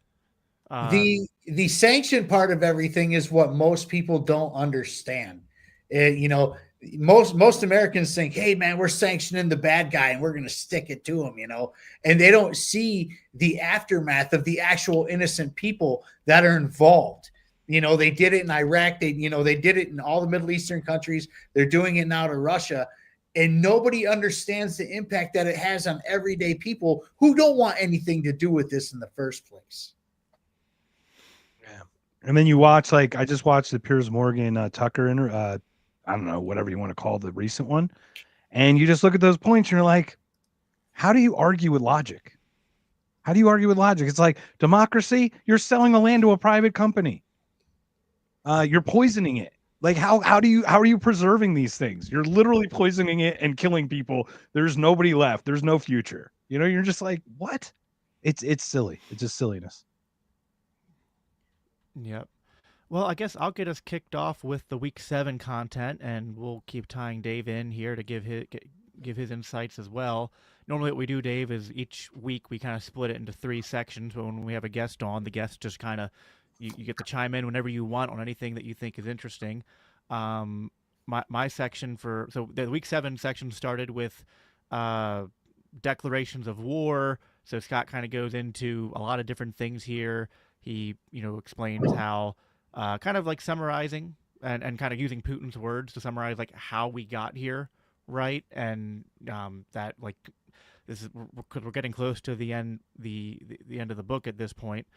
The sanction part of everything is what most people don't understand. Most Americans think, hey man, we're sanctioning the bad guy and we're going to stick it to him, and they don't see the aftermath of the actual innocent people that are involved. They did it in Iraq. They did it in all the Middle Eastern countries. They're doing it now to Russia. And nobody understands the impact that it has on everyday people who don't want anything to do with this in the first place. Yeah. And then you watch, I just watched the Piers Morgan Tucker, I don't know, whatever you want to call the recent one. And you just look at those points and you're like, how do you argue with logic? How do you argue with logic? It's like democracy, you're selling the land to a private company. You're poisoning it. How are you preserving these things? You're literally poisoning it and killing people. There's nobody left. There's no future. You're just like, what? It's silly. It's just silliness. Yep. Well, I guess I'll get us kicked off with the week 7 content, and we'll keep tying Dave in here to give his insights as well. Normally what we do, Dave, is each week we kind of split it into 3 sections. But when we have a guest on, the guest just kind of, you get to chime in whenever you want on anything that you think is interesting. My section so the week 7 section started with declarations of war. So Scott kind of goes into a lot of different things here. He, explains how kind of like summarizing and kind of using Putin's words to summarize like how we got here, right? And that like this is because we're getting close to the end end of the book at this point.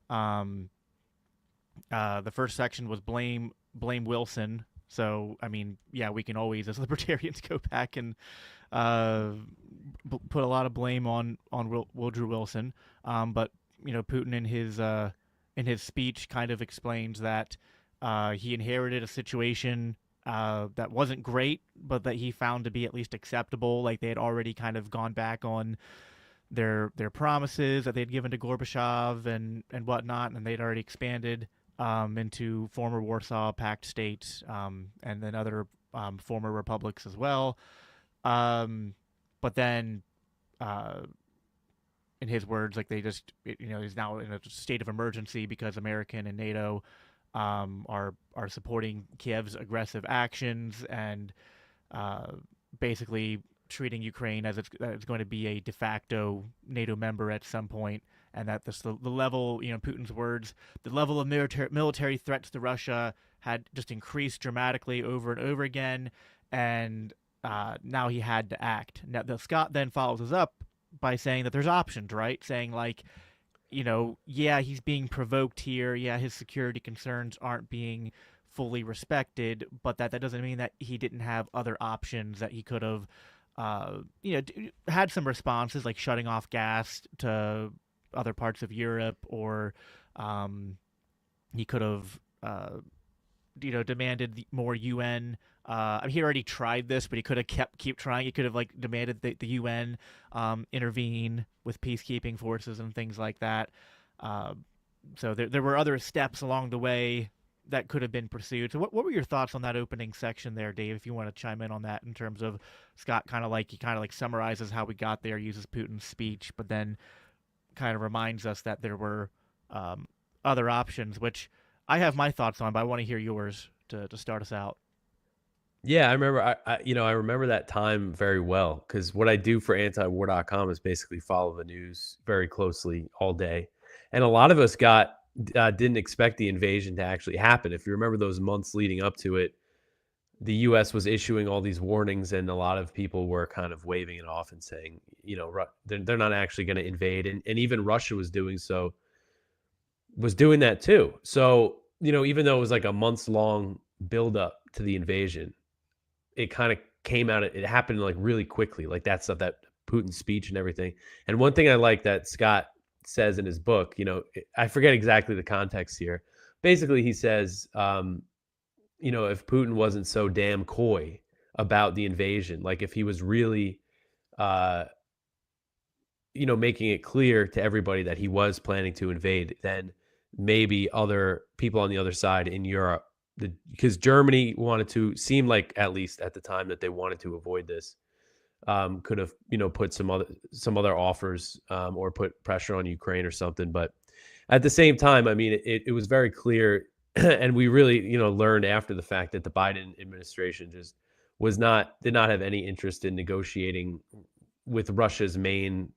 The first section was blame Wilson. So I mean, yeah, we can always as libertarians go back and put a lot of blame on Woodrow Wilson. But Putin in his speech kind of explains that he inherited a situation that wasn't great, but that he found to be at least acceptable. Like they had already kind of gone back on their promises that they had given to Gorbachev and whatnot, and they'd already expanded into former Warsaw Pact states and then other former republics as well. But then, in his words, like they just, he's now in a state of emergency because American and NATO are supporting Kiev's aggressive actions and basically treating Ukraine as it's going to be a de facto NATO member at some point, and that the level, Putin's words, the level of military threats to Russia had just increased dramatically over and over again, and now he had to act. Now, Scott then follows us up by saying that there's options, right? Saying like, yeah, he's being provoked here. Yeah, his security concerns aren't being fully respected, but that doesn't mean that he didn't have other options that he could have, had some responses like shutting off gas to other parts of Europe, or he could have, demanded more UN. He already tried this, but he could have keep trying. He could have like demanded the UN intervene with peacekeeping forces and things like that. So there were other steps along the way that could have been pursued. So what were your thoughts on that opening section there, Dave? If you want to chime in on that in terms of Scott kind of summarizes how we got there, uses Putin's speech, but then kind of reminds us that there were other options, which I have my thoughts on, but I want to hear yours to start us out. Yeah, I remember. I remember that time very well because what I do for antiwar.com is basically follow the news very closely all day, and a lot of us didn't expect the invasion to actually happen. If you remember those months leading up to it, the U.S. was issuing all these warnings, and a lot of people were kind of waving it off and saying, they're not actually going to invade, and even Russia was doing that too. So even though it was like a months long buildup to the invasion, it kind of came out. It happened like really quickly, like that stuff, that Putin speech and everything. And one thing I like that Scott says in his book, I forget exactly the context here. Basically, he says, if Putin wasn't so damn coy about the invasion, like if he was really, making it clear to everybody that he was planning to invade, then maybe other people on the other side in Europe, because Germany wanted to, seem like at least at the time that they wanted to avoid this, could have put some other offers or put pressure on Ukraine or something. But at the same time, I mean, it was very clear, and we really learned after the fact that the Biden administration just did not have any interest in negotiating with Russia's main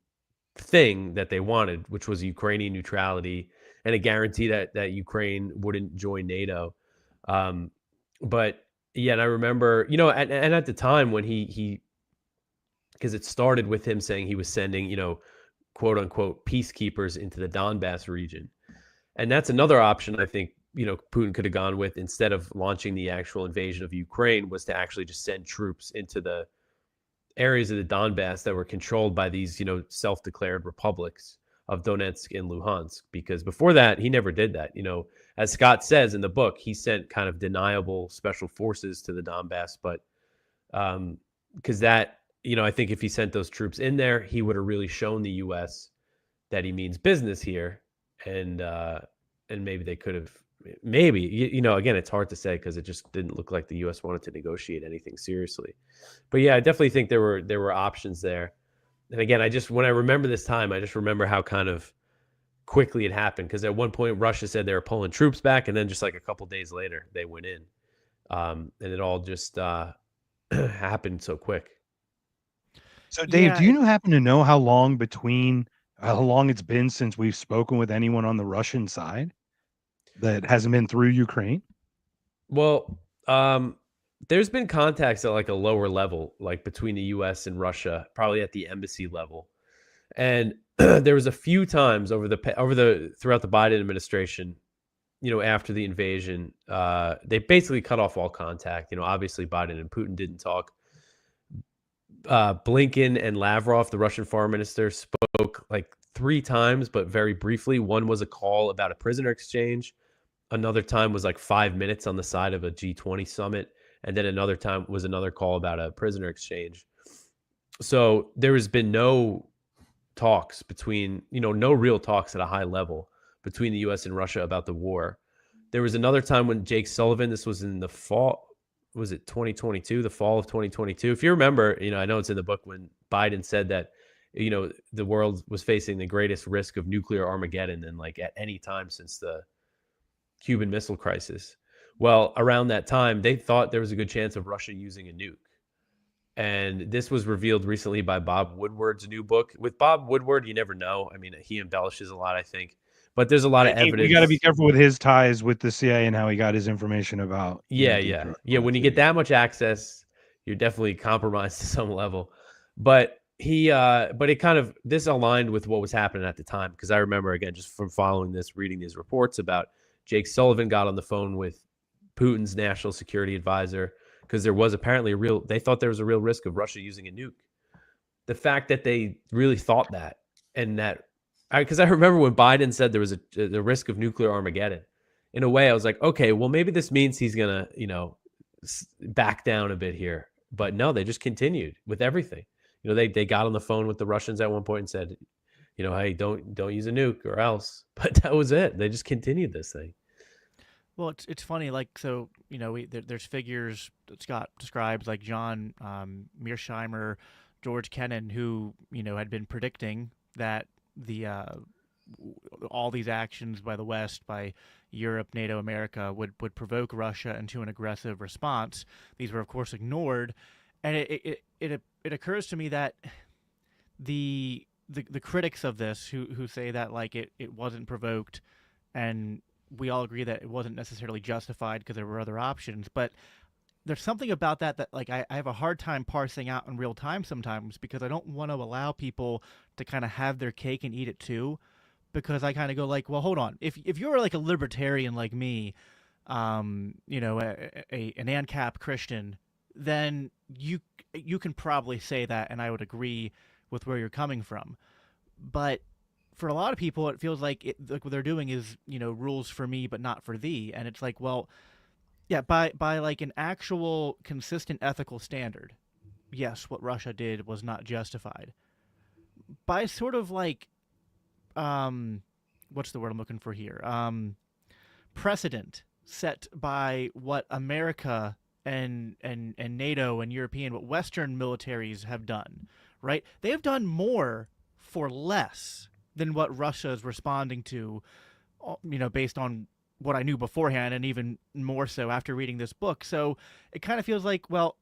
thing that they wanted, which was Ukrainian neutrality and a guarantee that Ukraine wouldn't join NATO. But yeah, and I remember, and at the time when he because it started with him saying he was sending, quote unquote, peacekeepers into the Donbass region. And that's another option I think, Putin could have gone with instead of launching the actual invasion of Ukraine, was to actually just send troops into the areas of the Donbass that were controlled by these, self-declared republics of Donetsk and Luhansk. Because before that, he never did that. As Scott says in the book, he sent kind of deniable special forces to the Donbass, but because that, I think if he sent those troops in there, he would have really shown the U.S. that he means business here, and maybe they could have maybe, you know, again, it's hard to say because it just didn't look like the U.S. wanted to negotiate anything seriously. But yeah, I definitely think there were options there. And again, when I remember this time, I just remember how kind of quickly it happened, because at one point Russia said they were pulling troops back, and then just like a couple days later they went in, and it all just happened so quick. So Dave, do you happen to know how long it's been since we've spoken with anyone on the Russian side that hasn't been through Ukraine? Well, there's been contacts at like a lower level, like between the U.S. and Russia, probably at the embassy level. And there was a few times throughout the Biden administration, you know, after the invasion, they basically cut off all contact. You know, obviously Biden and Putin didn't talk. Blinken and Lavrov, the Russian foreign minister, spoke like 3 times, but very briefly. One was a call about a prisoner exchange. Another time was like 5 minutes on the side of a G20 summit. And then another time was another call about a prisoner exchange. So there has been no talks no real talks at a high level between the U.S. and Russia about the war. There was another time when Jake Sullivan, this was in the fall, was it 2022, the fall of 2022? If you remember, you know, I know it's in the book, when Biden said that, you know, the world was facing the greatest risk of nuclear Armageddon than like at any time since the Cuban Missile Crisis. Well, around that time, they thought there was a good chance of Russia using a nuke. And this was revealed recently by Bob Woodward's new book. With Bob Woodward, you never know. I mean, he embellishes a lot, I think. But there's a lot of evidence. You got to be careful with his ties with the CIA and how he got his information about. Yeah. When you get that much access, you're definitely compromised to some level. But this aligned with what was happening at the time. Because I remember, again, just from following this, reading these reports about Jake Sullivan got on the phone with Putin's national security advisor, because there was apparently they thought there was a real risk of Russia using a nuke. The fact that they really thought that, and that, because I remember when Biden said there was the risk of nuclear Armageddon, in a way I was like, okay, well, maybe this means he's going to, you know, back down a bit here. But no, they just continued with everything. You know, they got on the phone with the Russians at one point and said, you know, hey, don't use a nuke or else. But that was it. They just continued this thing. Well, it's funny, like, so, you know, there's figures that Scott describes, like John Mearsheimer, George Kennan, who, you know, had been predicting that all these actions by the West, by Europe, NATO, America, would provoke Russia into an aggressive response. These were, of course, ignored. And it occurs to me that the critics of this who say that, like, it wasn't provoked, and we all agree that it wasn't necessarily justified because there were other options, but there's something about that like I have a hard time parsing out in real time sometimes, because I don't want to allow people to kind of have their cake and eat it too, because I kind of go like, well, hold on. If you're like a libertarian like me, you know, an ANCAP Christian, then you can probably say that, and I would agree with where you're coming from. But for a lot of people, it feels like what they're doing is, you know, rules for me but not for thee, and it's like, well, yeah, by like an actual consistent ethical standard, yes, what Russia did was not justified. By sort of like, what's the word I'm looking for here? Precedent set by what America and NATO and what Western militaries have done, right? They have done more for less than what Russia is responding to, you know, based on what I knew beforehand, and even more so after reading this book. So it kind of feels like, well,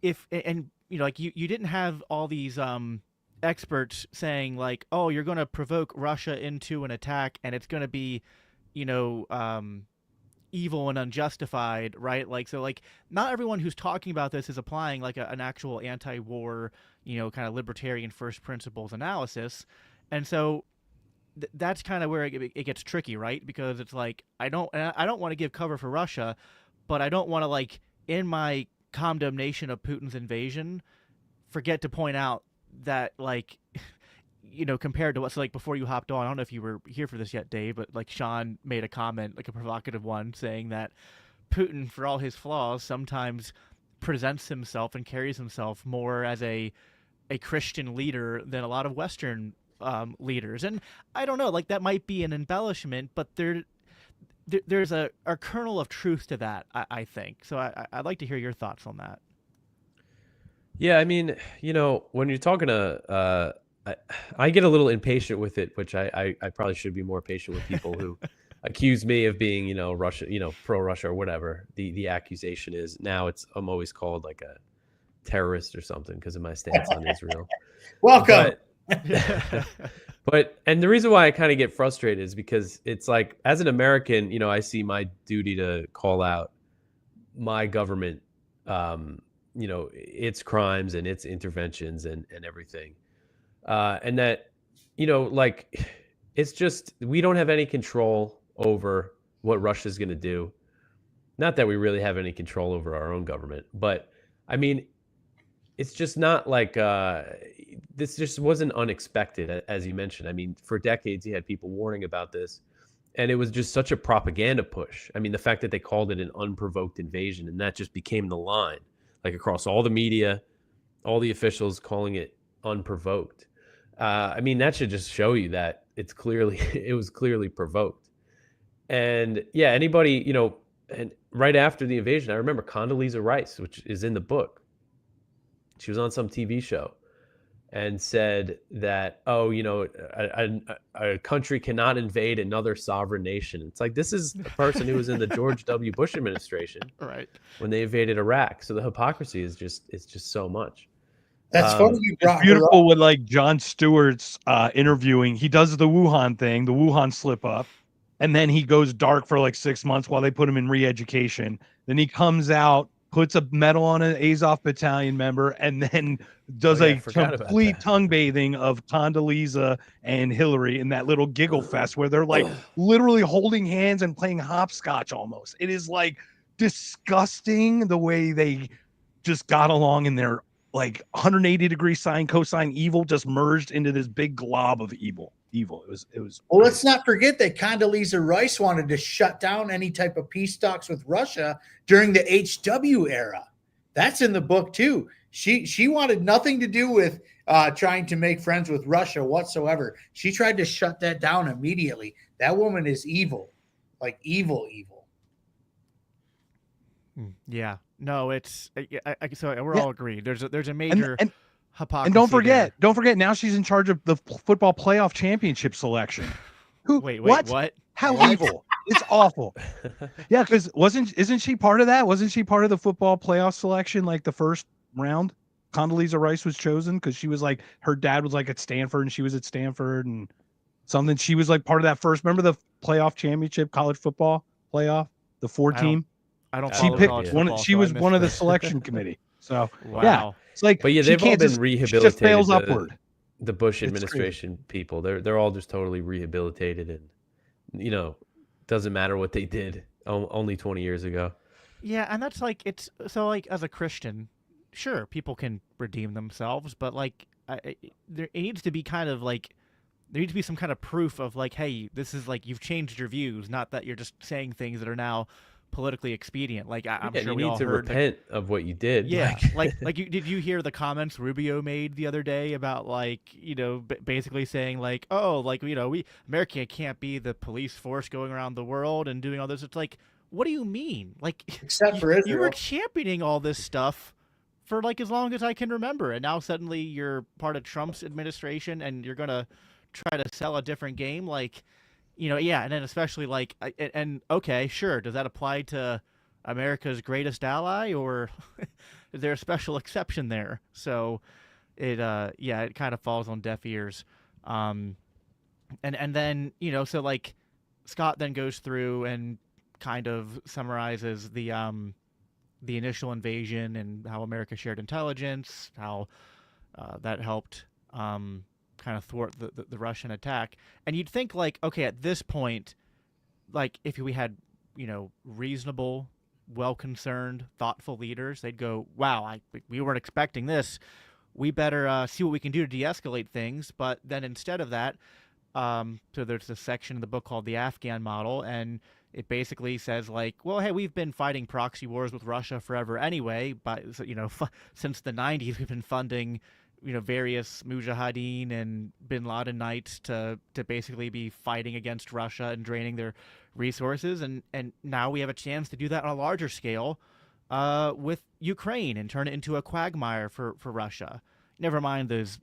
you know, like you didn't have all these experts saying like, oh, you're going to provoke Russia into an attack and it's going to be, you know, evil and unjustified, right? Like, so like not everyone who's talking about this is applying like an actual anti-war, you know, kind of libertarian first principles analysis. And so that's kind of where it gets tricky, right? Because it's like, I don't want to give cover for Russia, but I don't want to, like, in my condemnation of Putin's invasion, forget to point out that, like, you know, compared to what's like before you hopped on, I don't know if you were here for this yet, Dave, but like Shawn made a comment, like a provocative one, saying that Putin, for all his flaws, sometimes presents himself and carries himself more as a Christian leader than a lot of Western leaders. And I don't know, like, that might be an embellishment, but there's a kernel of truth to that, I think. So I'd like to hear your thoughts on that. Yeah, I mean, when you're talking to, I get a little impatient with it, which I probably should be more patient with people who accuse me of being, Russia, pro-Russia or whatever the accusation is. Now I'm always called like a terrorist or something because of my stance on Israel. Welcome. But and the reason why I kind of get frustrated is because it's like, as an American, I see my duty to call out my government, its crimes and its interventions and everything. And that, like, it's just, we don't have any control over what Russia's going to do. Not that we really have any control over our own government, but I mean, it's just not like, this just wasn't unexpected, as you mentioned. I mean, for decades, you had people warning about this, and it was just such a propaganda push. I mean, the fact that they called it an unprovoked invasion, and that just became the line, like across all the media, all the officials calling it unprovoked. I mean, that should just show you that it was clearly provoked. And yeah, anybody, and right after the invasion, I remember Condoleezza Rice, which is in the book. She was on some TV show and said that, a country cannot invade another sovereign nation. It's like, this is a person who was in the George W. Bush administration, right, when they invaded Iraq. So the hypocrisy is just so much. That's funny you brought It's beautiful with like Jon Stewart's interviewing. He does the Wuhan thing, the Wuhan slip up, and then he goes dark for like 6 months while they put him in re-education. Then he comes out, puts a medal on an Azov battalion member, and then does a complete tongue bathing of Condoleezza and Hillary in that little giggle fest where they're like literally holding hands and playing hopscotch almost. It is like disgusting the way they just got along in their like 180 degree sine cosine evil just merged into this big glob of evil. It was Well, let's not forget that Condoleezza Rice wanted to shut down any type of peace talks with Russia during the HW era. That's in the book too. She wanted nothing to do with trying to make friends with Russia whatsoever. She tried to shut that down immediately. That woman is evil, like evil. Yeah, no, it's so we're all agreed. There's a major hypocrisy. And don't forget, now she's in charge of the football playoff championship selection. Wait, what? How evil? It's awful. Yeah, because isn't she part of that? Wasn't she part of the football playoff selection, like the first round? Condoleezza Rice was chosen because she was like, her dad was like at Stanford and she was at Stanford and something. She was like part of that first. Remember the playoff championship, college football playoff, the 4-team. I don't. She picked one. She was one of the selection committee. So yeah, it's like, but yeah, they've all been rehabilitated. Just fails upward. The Bush administration people, they're all just totally rehabilitated, and doesn't matter what they did only 20 years ago. Yeah, and that's like, it's so like, as a Christian, sure, people can redeem themselves, but like there needs to be kind of like, there needs to be some kind of proof of like, hey, this is like, you've changed your views, not that you're just saying things that are now politically expedient. Like I'm sure we all heard. You need to repent of what you did. Yeah, did you hear the comments Rubio made the other day about like, basically saying like, oh, like, America can't be the police force going around the world and doing all this. It's like, what do you mean? Like, except for Israel. You were championing all this stuff for like as long as I can remember, and now suddenly you're part of Trump's administration and you're gonna try to sell a different game, like. Yeah, and then especially like, and okay, sure, does that apply to America's greatest ally, or is there a special exception there? So it kind of falls on deaf ears. And then, so like Scott then goes through and kind of summarizes the initial invasion and how America shared intelligence, how that helped kind of thwart the Russian attack. And you'd think like, okay, at this point, like if we had, reasonable, well-concerned, thoughtful leaders, they'd go, wow, we weren't expecting this. We better see what we can do to de-escalate things. But then instead of that, so there's this section in the book called The Afghan Model, and it basically says like, well, hey, we've been fighting proxy wars with Russia forever anyway, but since the 90s, we've been funding various Mujahideen and Bin Laden Knights to basically be fighting against Russia and draining their resources, and now we have a chance to do that on a larger scale with Ukraine and turn it into a quagmire for Russia. Never mind those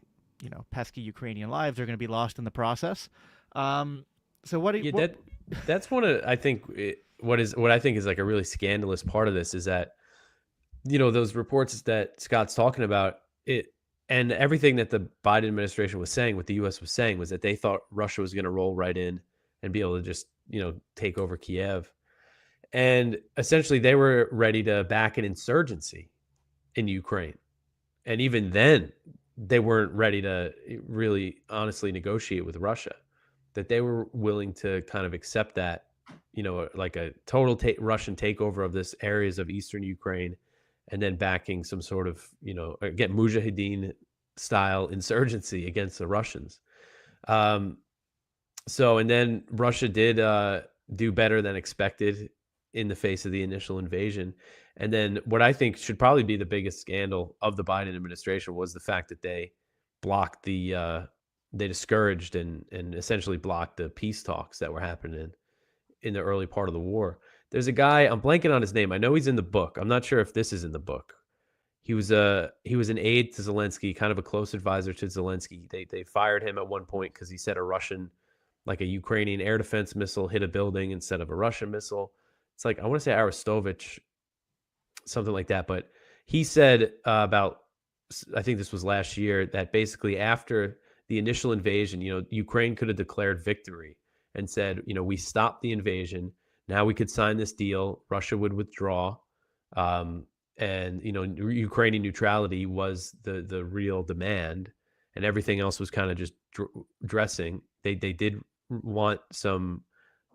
pesky Ukrainian lives are going to be lost in the process. So what? That's one of what I think is like a really scandalous part of this is that those reports that Scott's talking about it. And everything that the Biden administration was saying, what the U.S. was saying, was that they thought Russia was going to roll right in and be able to just, take over Kiev. And essentially, they were ready to back an insurgency in Ukraine. And even then, they weren't ready to really honestly negotiate with Russia. That they were willing to kind of accept that, like a total Russian takeover of this areas of eastern Ukraine, and then backing some sort of, again, Mujahideen style insurgency against the Russians. And then Russia did do better than expected in the face of the initial invasion. And then what I think should probably be the biggest scandal of the Biden administration was the fact that they blocked they discouraged and essentially blocked the peace talks that were happening in the early part of the war. There's a guy, I'm blanking on his name. I know he's in the book. I'm not sure if this is in the book. He was an aide to Zelensky, kind of a close advisor to Zelensky. They fired him at one point because he said a Ukrainian air defense missile hit a building instead of a Russian missile. It's like, I want to say Arestovich, something like that. But he said about, I think this was last year, that basically after the initial invasion, Ukraine could have declared victory and said, we stopped the invasion. Now we could sign this deal. Russia would withdraw. And, Ukrainian neutrality was the real demand, and everything else was kind of just dressing. They did want some,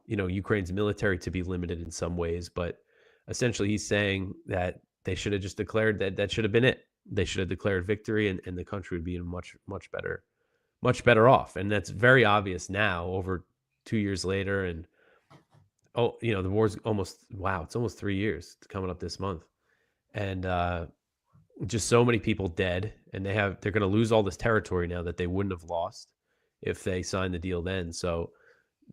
Ukraine's military to be limited in some ways, but essentially he's saying that they should have just declared that should have been it. They should have declared victory, and the country would be in much better off. And that's very obvious now over 2 years later. And the war's it's almost 3 years. It's coming up this month. And just so many people dead, and they're going to lose all this territory now that they wouldn't have lost if they signed the deal then. So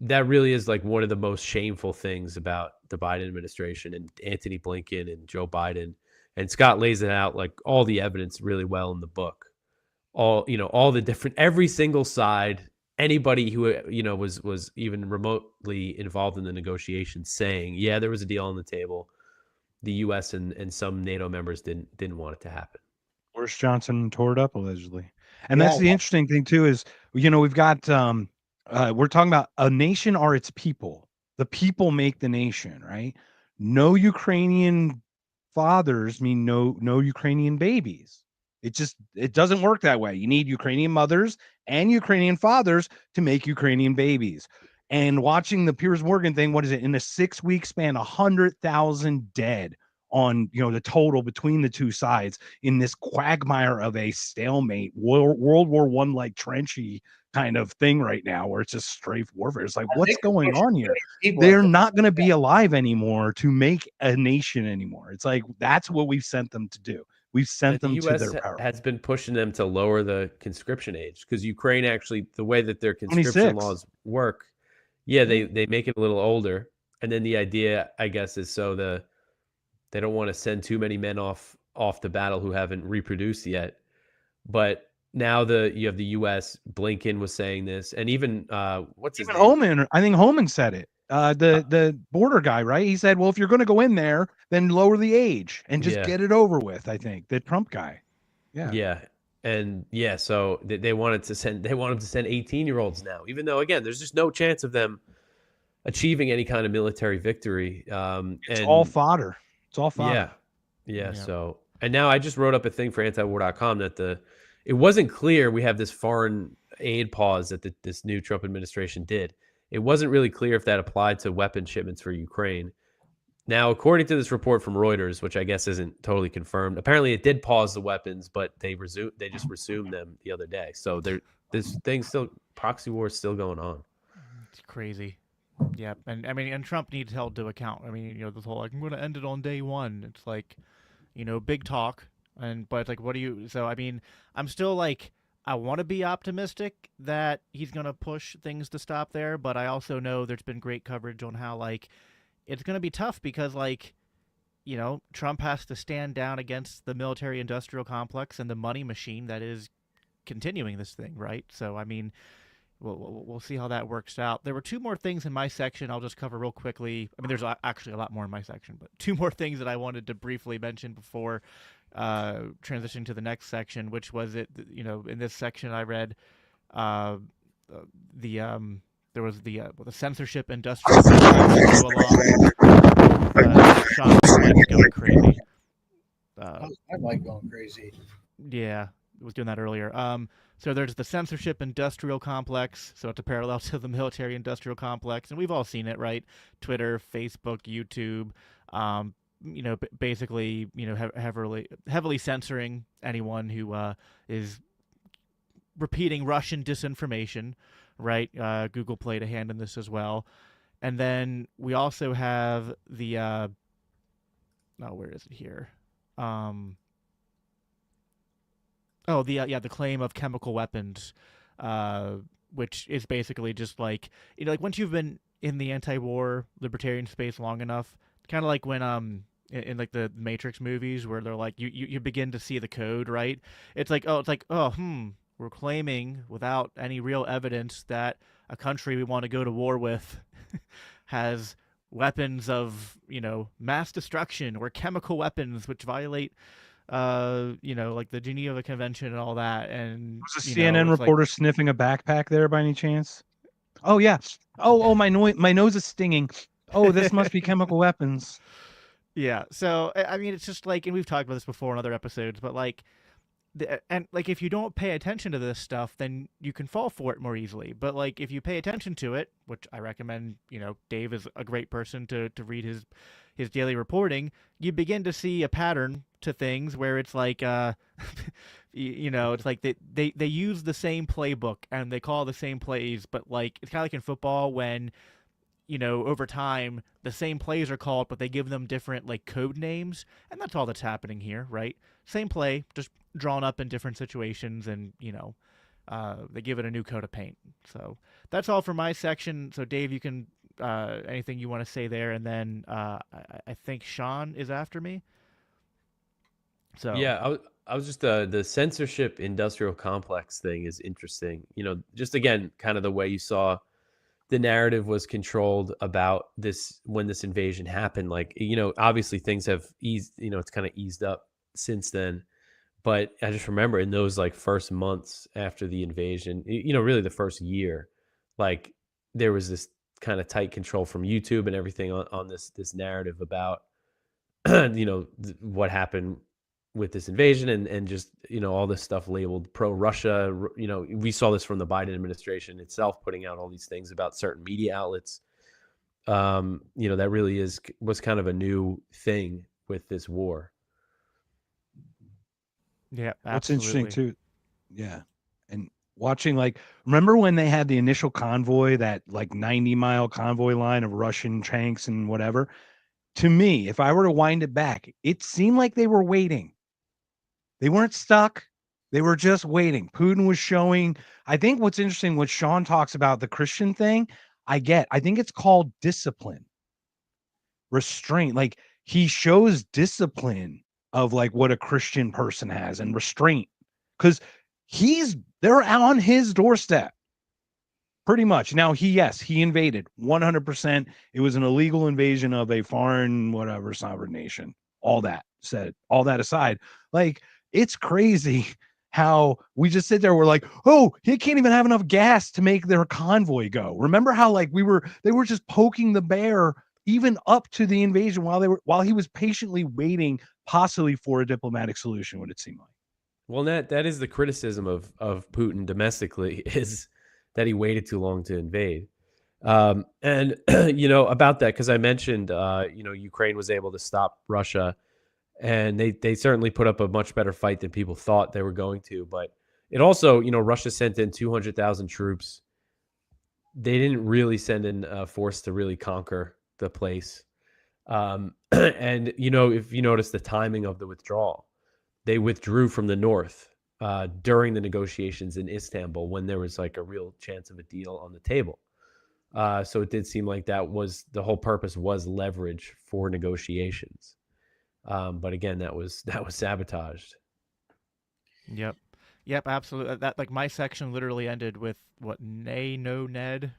that really is like one of the most shameful things about the Biden administration and Antony Blinken and Joe Biden. And Scott lays it out, like all the evidence really well in the book. All the different, every single side, anybody who was even remotely involved in the negotiations saying, yeah, there was a deal on the table. The U.S. and some NATO members didn't want it to happen. Boris Johnson tore it up allegedly, and that's the interesting thing too. Is we've got we're talking about a nation are its people. The people make the nation, right? No Ukrainian fathers mean no Ukrainian babies. It doesn't work that way. You need Ukrainian mothers and Ukrainian fathers to make Ukrainian babies. And watching the Piers Morgan thing, what is it? In a 6-week span, 100,000 dead on, the total between the two sides in this quagmire of a stalemate, World War I like trenchy kind of thing right now, where it's just strafe warfare. It's like, what's going on here? They're not going to be alive anymore to make a nation anymore. It's like, that's what we've sent them to do. We've sent them to their power. Has been pushing them to lower the conscription age, because Ukraine actually, the way that their conscription 26. laws work, they make it a little older. And then the idea, I guess, is so they don't want to send too many men off to battle who haven't reproduced yet. But now you have the U.S. Blinken was saying this, and even what's his name? Homan? I think Homan said it. The border guy, right? He said, well, if you're going to go in there, then lower the age and just get it over with. I think the Trump guy. So they wanted to send 18-year-olds now, even though, again, there's just no chance of them achieving any kind of military victory. It's all fodder. It's all fodder. Yeah. So, and now I just wrote up a thing for antiwar.com that it wasn't clear. We have this foreign aid pause that this new Trump administration did. It wasn't really clear if that applied to weapon shipments for Ukraine. Now, according to this report from Reuters, which I guess isn't totally confirmed, apparently it did pause the weapons, but they just resumed them the other day. So proxy war is still going on. It's crazy. Yeah, and Trump needs held to account. This whole I'm going to end it on day one. It's like, big talk. But it's like, what do you? So I mean, I'm still like, I want to be optimistic that he's gonna push things to stop there, but I also know there's been great coverage on how like it's gonna be tough because like, you know, Trump has to stand down against the military-industrial complex and the money machine that is continuing this thing, right? So I mean, we'll see how that works out. There were two more things in my section I'll just cover real quickly. I mean, there's actually a lot more in my section, but two more things that I wanted to briefly mention before transitioning to the next section, which was you know, in this section I read there was the censorship industrial complex go along. Shawn might going crazy. I like going crazy. Yeah, I was doing that earlier. So there's the censorship industrial complex. So it's a parallel to the military industrial complex. And we've all seen it, right? Twitter, Facebook, YouTube, you know, basically, you know, heavily censoring anyone who is repeating Russian disinformation, right? Google played a hand in this as well. And then we also have the, where is it here? The claim of chemical weapons, which is basically just like, you know, like once you've been in the anti-war libertarian space long enough, kind of like when in like the Matrix movies where they're like you begin to see the code, right? It's like we're claiming without any real evidence that a country we want to go to war with has weapons of, you know, mass destruction or chemical weapons which violate you know, like the Geneva Convention and all that. And was a CNN reporter sniffing a backpack there by any chance? Oh yeah. My nose is stinging. Oh, this must be chemical weapons. Yeah. So I mean, it's just like, and we've talked about this before in other episodes, but like, if you don't pay attention to this stuff, then you can fall for it more easily. But like, if you pay attention to it, which I recommend, you know, Dave is a great person to read his daily reporting, you begin to see a pattern to things where it's like, you know, it's like they use the same playbook and they call the same plays, but like, it's kind of like in football when, you know, over time, the same plays are called, but they give them different like code names. And that's all that's happening here, right? Same play, just drawn up in different situations, and, you know, they give it a new coat of paint. So that's all for my section. So Dave, you can, anything you want to say there, and then I think Shawn is after me. So yeah, I was just the censorship industrial complex thing is interesting. You know, just again, kind of the way you saw the narrative was controlled about this when this invasion happened. Like, you know, obviously things have eased, you know, it's kind of eased up since then. But I just remember in those like first months after the invasion, you know, really the first year, like there was this kind of tight control from YouTube and everything on this narrative about, you know, what happened with this invasion and just, you know, all this stuff labeled pro-Russia. You know, we saw this from the Biden administration itself, putting out all these things about certain media outlets. You know, that really was kind of a new thing with this war. Yeah, absolutely. What's interesting too, yeah, and watching, like, remember when they had the initial convoy, that like 90-mile convoy line of Russian tanks and whatever? To me, if I were to wind it back, it seemed like they were waiting. They weren't stuck. They were just waiting. Putin was showing. I think what's interesting, what Shawn talks about, the Christian thing, I think it's called discipline, restraint. Like, he shows discipline of like what a Christian person has, and restraint, because they're on his doorstep pretty much. Now he invaded 100%. It was an illegal invasion of a foreign, whatever, sovereign nation. All that aside, like, it's crazy how we just sit there. We're like, oh, he can't even have enough gas to make their convoy go. Remember how like they were just poking the bear even up to the invasion while he was patiently waiting, possibly for a diplomatic solution, would it seem like. Well, that is the criticism of Putin domestically, is that he waited too long to invade. And, you know, about that, because I mentioned, you know, Ukraine was able to stop Russia, and they certainly put up a much better fight than people thought they were going to. But it also, you know, Russia sent in 200,000 troops. They didn't really send in a force to really conquer the place. And, you know, if you notice the timing of the withdrawal, they withdrew from the north during the negotiations in Istanbul when there was like a real chance of a deal on the table. So it did seem like that was the whole purpose, was leverage for negotiations. But again, that was sabotaged. Yep, absolutely. That, like, my section literally ended with what, nay, no, Ned.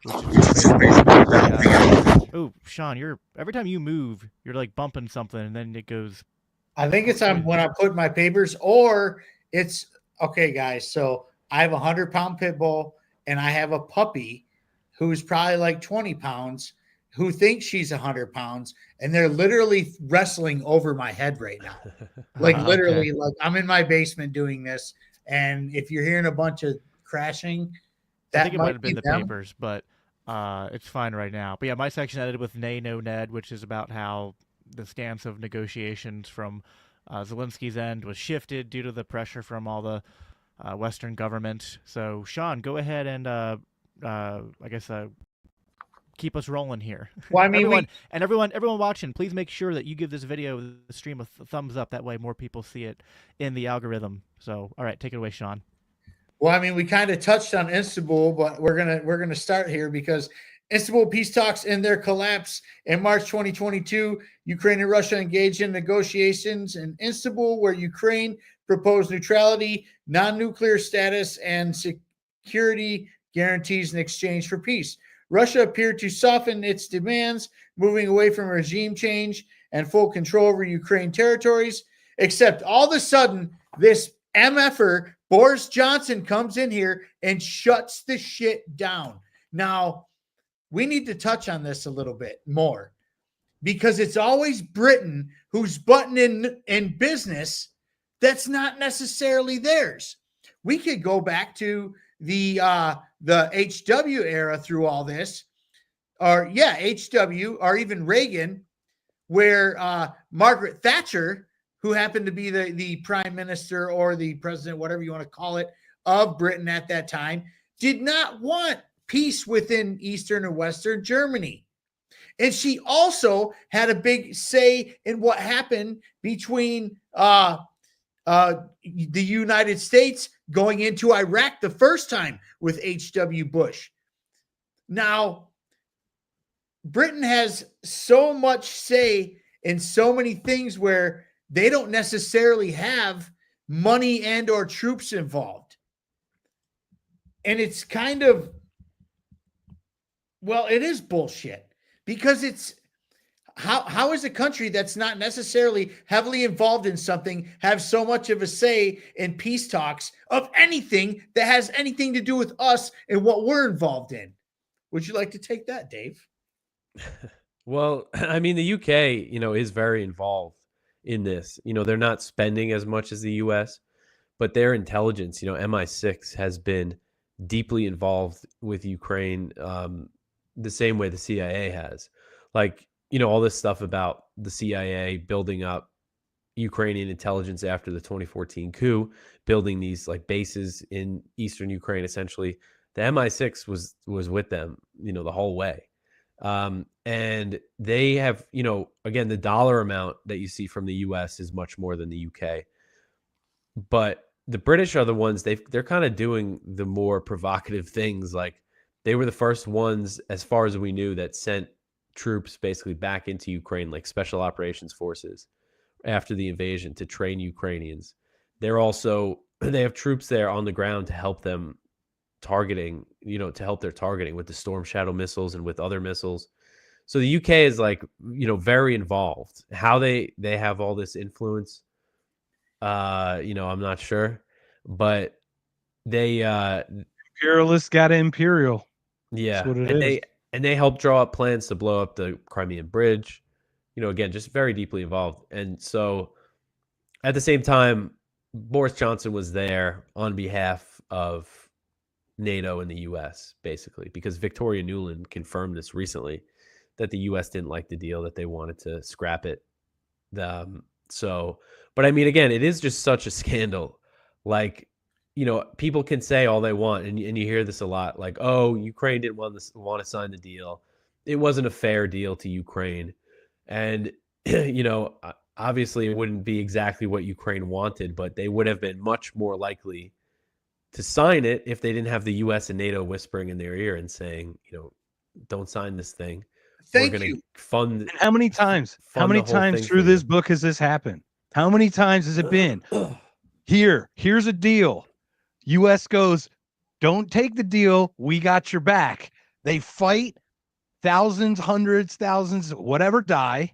Oh, Shawn, every time you move, you're like bumping something, and then it goes. I think it's on when I put my papers, or it's okay, guys. So I have a 100-pound pit bull, and I have a puppy who's probably like 20 pounds, who thinks she's 100 pounds, and they're literally wrestling over my head right now. Like literally, like I'm in my basement doing this. And if you're hearing a bunch of crashing, that I think it might have been the them. papers, but it's fine right now. But yeah, my section ended with nay, no, Ned, which is about how the stance of negotiations from Zelensky's end was shifted due to the pressure from all the Western government. So, Shawn, go ahead and I guess keep us rolling here. Well, I mean, everyone watching, please make sure that you give this video, the stream, a thumbs up. That way, more people see it in the algorithm. So, all right, take it away, Shawn. Well, I mean, we kind of touched on Istanbul, but we're gonna start here because Istanbul peace talks in their collapse in March 2022. Ukraine and Russia engaged in negotiations in Istanbul, where Ukraine proposed neutrality, non-nuclear status, and security guarantees in exchange for peace. Russia appeared to soften its demands, moving away from regime change and full control over Ukraine territories, except all of a sudden, this MFer, Boris Johnson, comes in here and shuts the shit down. Now, we need to touch on this a little bit more because it's always Britain who's butting in business that's not necessarily theirs. We could go back to the HW era through all this, or HW, or even Reagan, where Margaret Thatcher, who happened to be the prime minister or the president, whatever you want to call it, of Britain at that time, did not want peace within Eastern or Western Germany. And she also had a big say in what happened between the United States going into Iraq the first time with H.W. Bush. Now, Britain has so much say in so many things where they don't necessarily have money and or troops involved. And it's kind of, well, it is bullshit because it's, how is a country that's not necessarily heavily involved in something have so much of a say in peace talks of anything that has anything to do with us and what we're involved in? Would you like to take that, Dave? Well, I mean, the UK, is very involved in this. They're not spending as much as the US, but their intelligence, MI6 has been deeply involved with Ukraine the same way the CIA has. Like, all this stuff about the CIA building up Ukrainian intelligence after the 2014 coup, building these like bases in Eastern Ukraine, essentially. The MI6 was with them, the whole way. And they have, again, the dollar amount that you see from the US is much more than the UK. But the British are the ones, they're kind of doing the more provocative things. Like they were the first ones, as far as we knew, that sent troops basically back into Ukraine, like special operations forces after the invasion to train Ukrainians. They have troops there on the ground to help them targeting, to help their targeting with the Storm Shadow missiles and with other missiles. So the UK is like, very involved. How they have all this influence, I'm not sure, but they imperialists got imperial. Yeah. That's what it is. And they helped draw up plans to blow up the Crimean Bridge, again, just very deeply involved. And so at the same time, Boris Johnson was there on behalf of NATO and the US, basically, because Victoria Nuland confirmed this recently, that the US didn't like the deal, that they wanted to scrap it. But I mean, again, it is just such a scandal. Like, people can say all they want, and you hear this a lot, like, oh, Ukraine didn't want to sign the deal. It wasn't a fair deal to Ukraine. And, I obviously it wouldn't be exactly what Ukraine wanted, but they would have been much more likely to sign it if they didn't have the U.S. and NATO whispering in their ear and saying, don't sign this thing. Thank We're going you. to fund. And how many times? How many times through this book has this happened? How many times has it been? Here's a deal. U.S. goes, don't take the deal. We got your back. They fight, thousands, hundreds, thousands, whatever die,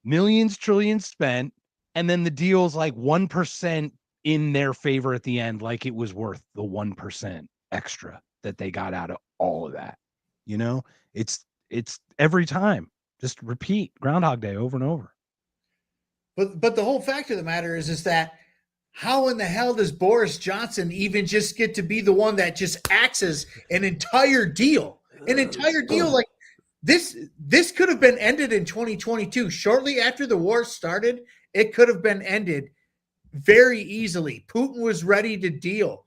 millions, trillions spent, and then the deal's like 1% in their favor at the end, like it was worth the 1% extra that they got out of all of that. It's every time. Just repeat Groundhog Day over and over. But the whole fact of the matter is that how in the hell does Boris Johnson even just get to be the one that just axes an entire deal? An entire deal like this could have been ended in 2022. Shortly after the war started, it could have been ended very easily. Putin was ready to deal,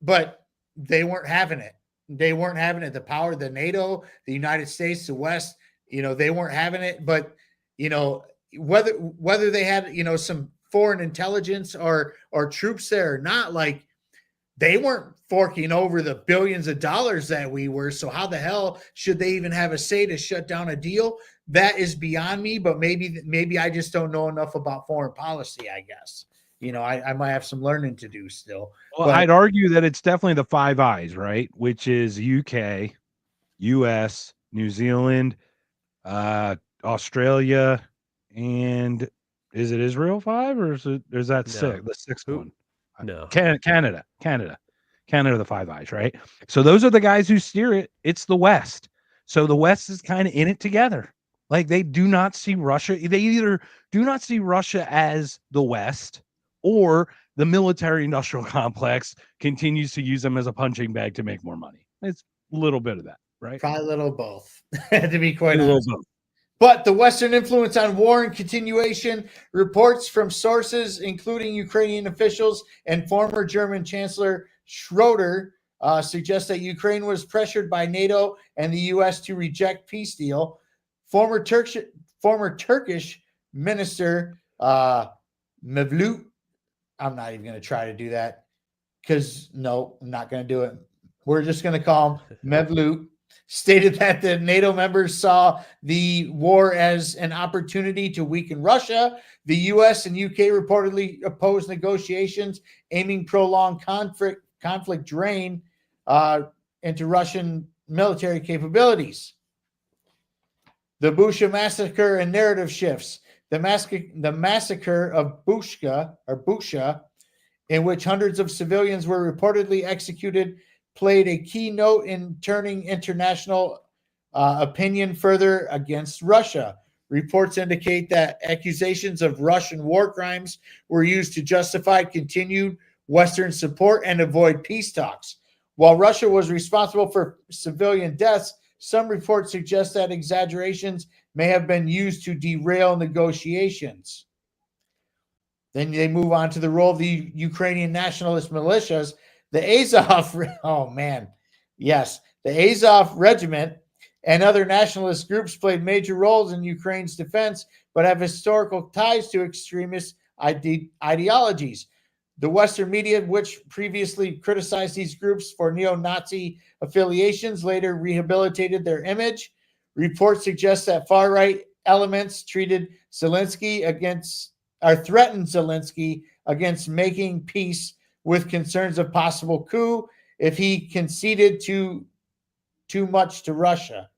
but they weren't having it. They weren't having it. The power of the NATO, the United States, the West, they weren't having it. But, whether they had, some foreign intelligence or troops there or not, like they weren't forking over the billions of dollars that we were. So how the hell should they even have a say to shut down a deal? That is beyond me, but maybe I just don't know enough about foreign policy, I guess. I might have some learning to do still. Well, I'd argue that it's definitely the Five Eyes, right? Which is UK, US, New Zealand, Australia, and is it Israel 5 or is that six? The sixth one? No. Canada, the Five Eyes, right? So those are the guys who steer it. It's the West. So the West is kind of in it together. Like they do not see Russia. They either do not see Russia as the West, or the military industrial complex continues to use them as a punching bag to make more money. It's a little bit of that, right? Probably a little both, to be quite honest. But the Western influence on war and continuation, reports from sources, including Ukrainian officials and former German Chancellor Schroeder, suggest that Ukraine was pressured by NATO and the U.S. to reject peace deal. Former Turkish Minister Mevlut, I'm not even going to try to do that because no, I'm not going to do it. We're just going to call him Mevlut, stated that the NATO members saw the war as an opportunity to weaken Russia. The U.S. and UK reportedly opposed negotiations aiming prolonged conflict drain into Russian military capabilities. The Bucha massacre and narrative shifts. The massacre of Bucha, in which hundreds of civilians were reportedly executed, played a key note in turning international opinion further against Russia. Reports indicate that accusations of Russian war crimes were used to justify continued Western support and avoid peace talks. While Russia was responsible for civilian deaths, some reports suggest that exaggerations may have been used to derail negotiations. Then they move on to the role of the Ukrainian nationalist militias. The Azov, the Azov Regiment and other nationalist groups played major roles in Ukraine's defense, but have historical ties to extremist ideologies. The Western media, which previously criticized these groups for neo-Nazi affiliations, later rehabilitated their image. Reports suggest that far-right elements threatened Zelensky against making peace, with concerns of possible coup if he conceded too much to Russia.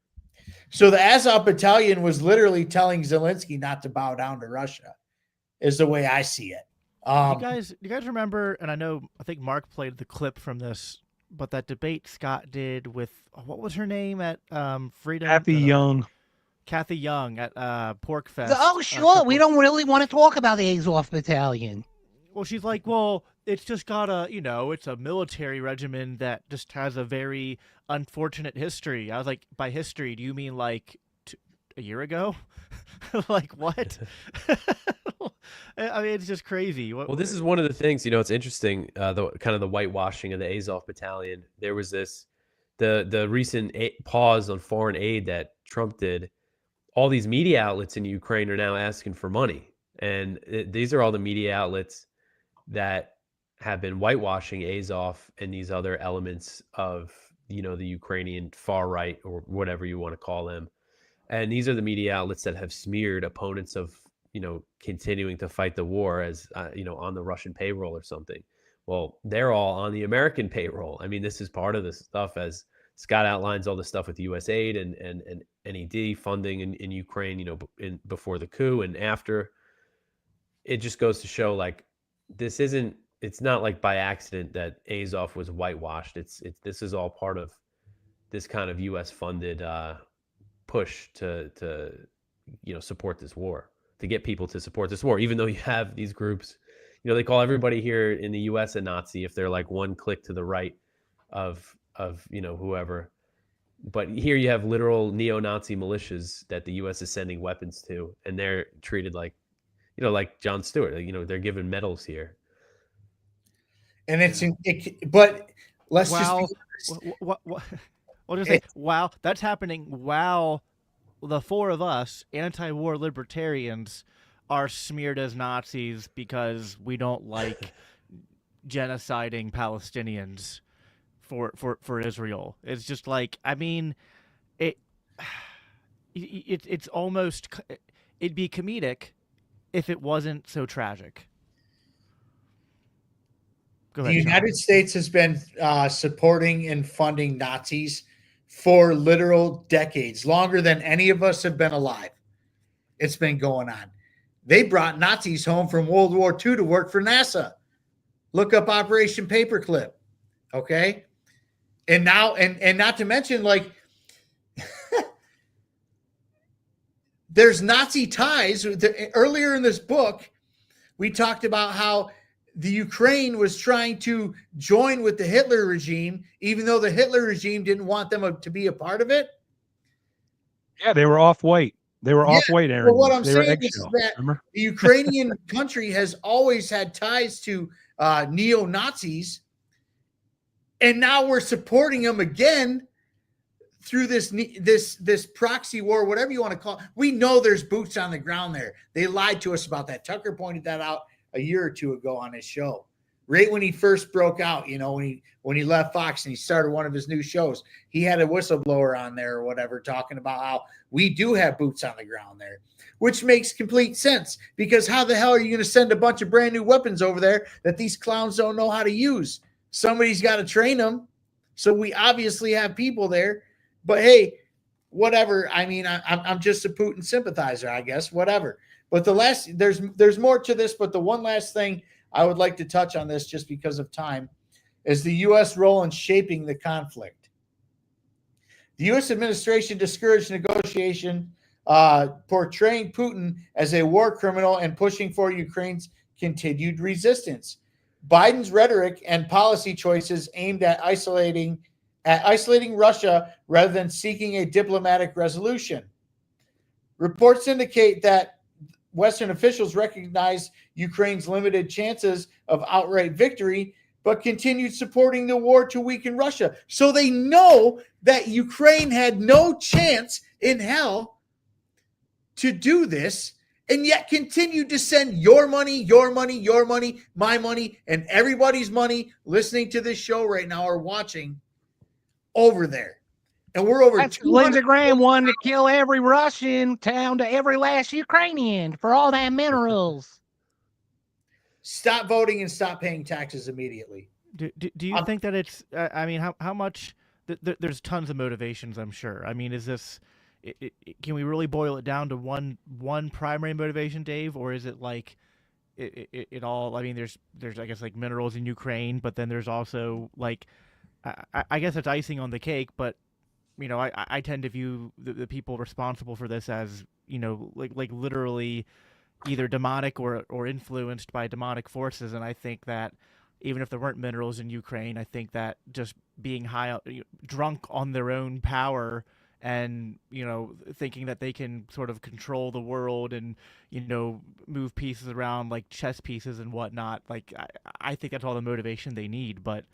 So the Azov Battalion was literally telling Zelensky not to bow down to Russia, is the way I see it. You guys remember, and I think Mark played the clip from this, but that debate Scott did with, what was her name at Freedom? Kathy Young at Porkfest. Oh, sure. We don't really want to talk about the Azov Battalion. Well, she's like, well, it's just got it's a military regimen that just has a very unfortunate history. I was like, by history, do you mean like a year ago? Like what? I mean, it's just crazy. Well, this is one of the things, it's interesting, the kind of the whitewashing of the Azov Battalion. There was the recent pause on foreign aid that Trump did. All these media outlets in Ukraine are now asking for money. And these are all the media outlets that have been whitewashing Azov and these other elements of, you know, the Ukrainian far right, or whatever you want to call them. And these are the media outlets that have smeared opponents of, you know, continuing to fight the war as, you know, on the Russian payroll or something. Well, they're all on the American payroll. I mean, this is part of the stuff, as Scott outlines, all the stuff with US aid and NED funding in Ukraine, you know, before the coup and after. It just goes to show, like, it's not like by accident that Azov was whitewashed. This is all part of this kind of US funded push to you know, support this war, to get people to support this war, even though you have these groups, you know, they call everybody here in the US a Nazi if they're like one click to the right of you know, whoever. But here you have literal neo-Nazi militias that the US is sending weapons to, and they're treated like, you know, like Jon Stewart, you know, they're given medals here. And but let's wow, that's happening while the four of us, anti-war libertarians, are smeared as Nazis because we don't like genociding Palestinians for Israel. It's just like, I mean, it's almost, it'd be comedic if it wasn't so tragic. Go ahead, the United States has been supporting and funding Nazis for literal decades, longer than any of us have been alive. It's been going on. They brought Nazis home from World War II to work for NASA. Look up Operation Paperclip. Okay. And now, and not to mention, like, there's Nazi ties. Earlier in this book, we talked about how the Ukraine was trying to join with the Hitler regime, even though the Hitler regime didn't want them to be a part of it. Yeah, they were off-white. They were off-white, Aaron. Well, what I'm They were saying is eggshell, that remember? the Ukrainian country has always had ties to neo-Nazis, and now we're supporting them again through this proxy war, whatever you want to call it. We know there's boots on the ground there. They lied to us about that. Tucker pointed that out a year or two ago on his show, right when he first broke out. You know, when he left Fox and he started one of his new shows, he had a whistleblower on there or whatever, talking about how we do have boots on the ground there, which makes complete sense, because how the hell are you going to send a bunch of brand new weapons over there that these clowns don't know how to use? Somebody's got to train them. So we obviously have people there, but hey, whatever. I mean, I'm just a Putin sympathizer, I guess, whatever. But there's more to this, but the one last thing I would like to touch on this, just because of time, is the U.S. role in shaping the conflict. The U.S. administration discouraged negotiation, portraying Putin as a war criminal and pushing for Ukraine's continued resistance. Biden's rhetoric and policy choices aimed at isolating Russia rather than seeking a diplomatic resolution. Reports indicate that Western officials recognize Ukraine's limited chances of outright victory, but continued supporting the war to weaken Russia. So they know that Ukraine had no chance in hell to do this, and yet continued to send your money, my money, and everybody's money listening to this show right now or watching over there. And we're over. Lindsey Graham wanted to kill every Russian down to every last Ukrainian for all that minerals. Stop voting and stop paying taxes immediately. Do you think that it's? I mean, how much? There's tons of motivations, I'm sure. I mean, is this? Can we really boil it down to one primary motivation, Dave, or is it like it all? I mean, there's I guess like minerals in Ukraine, but then there's also like I guess it's icing on the cake, but you know, I tend to view the people responsible for this as, you know, like literally either demonic or influenced by demonic forces. And I think that even if there weren't minerals in Ukraine, I think that just being drunk on their own power and, you know, thinking that they can sort of control the world and, you know, move pieces around like chess pieces and whatnot. Like, I think that's all the motivation they need. But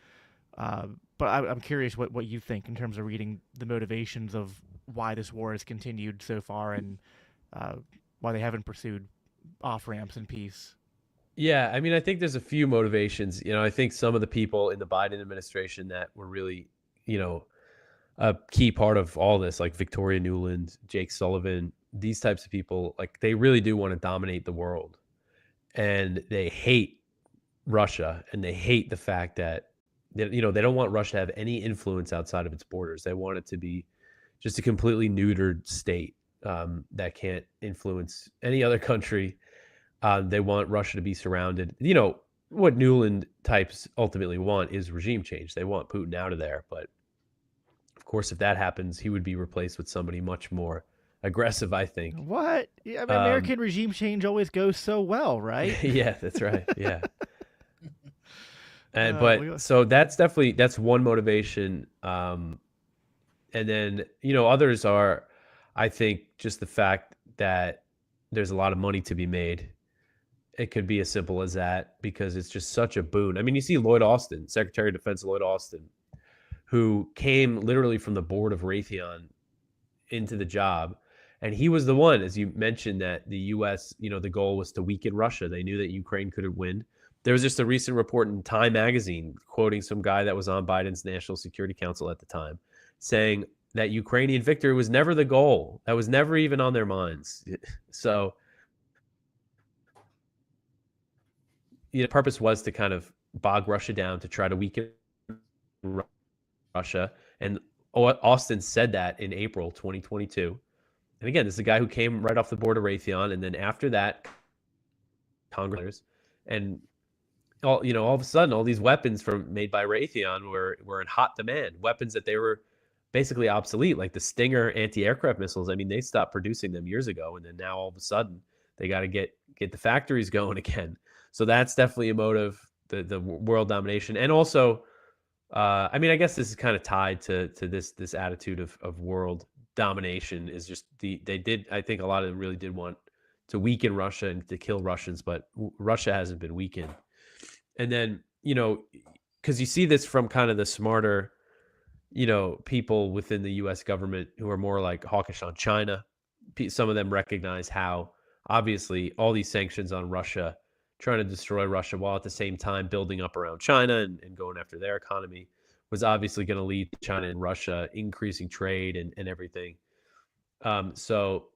I'm curious what you think in terms of reading the motivations of why this war has continued so far and why they haven't pursued off ramps in peace. Yeah, I mean, I think there's a few motivations. I think some of the people in the Biden administration that were really, a key part of all this, like Victoria Nuland, Jake Sullivan, these types of people, like they really do want to dominate the world, and they hate Russia, and they hate the fact that they don't want Russia to have any influence outside of its borders. They want it to be just a completely neutered state that can't influence any other country. They want Russia to be surrounded. What Nuland types ultimately want is regime change. They want Putin out of there. But of course, if that happens, he would be replaced with somebody much more aggressive, I think. What? Yeah, I mean, American regime change always goes so well, right? Yeah, that's right. Yeah. So that's one motivation. And then, others are, I think, just the fact that there's a lot of money to be made. It could be as simple as that, because it's just such a boon. I mean, you see Lloyd Austin, Secretary of Defense Lloyd Austin, who came literally from the board of Raytheon into the job. And he was the one, as you mentioned, that the U.S., the goal was to weaken Russia. They knew that Ukraine couldn't win. There was just a recent report in Time magazine quoting some guy that was on Biden's National Security Council at the time, saying that Ukrainian victory was never the goal. That was never even on their minds. So the purpose was to kind of bog Russia down, to try to weaken Russia. And Austin said that in April 2022. And again, this is a guy who came right off the board of Raytheon. And then after that, Congress, and all of a sudden, all these weapons made by Raytheon were in hot demand. Weapons that they were basically obsolete, like the Stinger anti-aircraft missiles. I mean, they stopped producing them years ago, and then now all of a sudden they got to get the factories going again. So that's definitely a motive, the world domination. And also, I mean, I guess this is kind of tied to this attitude of world domination, is just I think a lot of them really did want to weaken Russia and to kill Russians, but Russia hasn't been weakened. And then, because you see this from kind of the smarter, people within the U.S. government who are more like hawkish on China. Some of them recognize how obviously all these sanctions on Russia, trying to destroy Russia while at the same time building up around China and going after their economy, was obviously going to lead to China and Russia increasing trade and everything. So,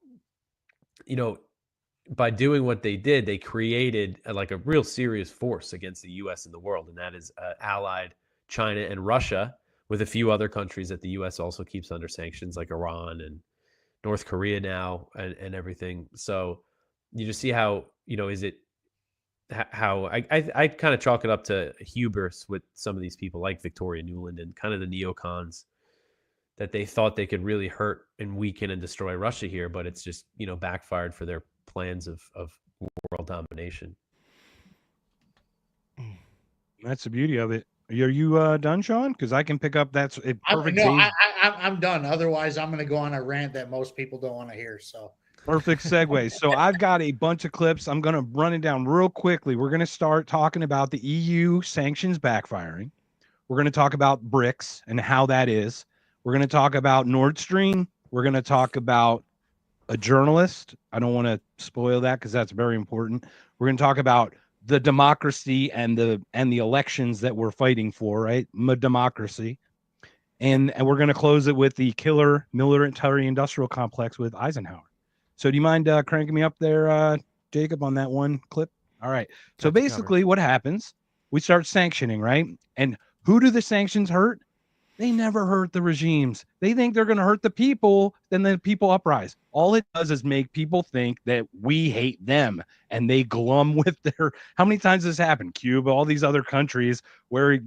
by doing what they did, they created a real serious force against the U.S. in the world, and that is allied China and Russia, with a few other countries that the U.S. also keeps under sanctions, like Iran and North Korea now, and everything. So you just see how I kind of chalk it up to hubris with some of these people like Victoria Nuland and kind of the neocons, that they thought they could really hurt and weaken and destroy Russia here, but it's just backfired for their plans of world domination. That's the beauty of it. Are you done, Shawn? Because I can pick up. That's a perfect. I'm done. Otherwise, I'm going to go on a rant that most people don't want to hear. So perfect segue. So I've got a bunch of clips. I'm going to run it down real quickly. We're going to start talking about the EU sanctions backfiring. We're going to talk about BRICS and how that is. We're going to talk about Nord Stream. We're going to talk about a journalist. I don't want to spoil that because that's very important. We're going to talk about the democracy and the elections that we're fighting for, right? Democracy. And we're going to close it with the killer military industrial complex with Eisenhower. So do you mind cranking me up there, Jacob, on that one clip? All right. So basically what happens, we start sanctioning, right? And who do the sanctions hurt? They never hurt the regimes. They think they're going to hurt the people, then the people uprise. All it does is make people think that we hate them, and they glum with their. How many times has this happened? Cuba, all these other countries where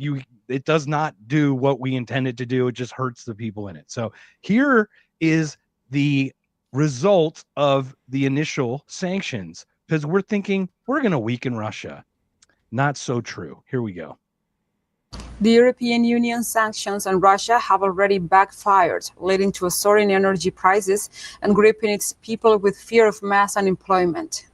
it does not do what we intended to do. It just hurts the people in it. So here is the result of the initial sanctions, because we're thinking we're going to weaken Russia. Not so true. Here we go. The European Union sanctions on Russia have already backfired, leading to a soaring energy prices and gripping its people with fear of mass unemployment.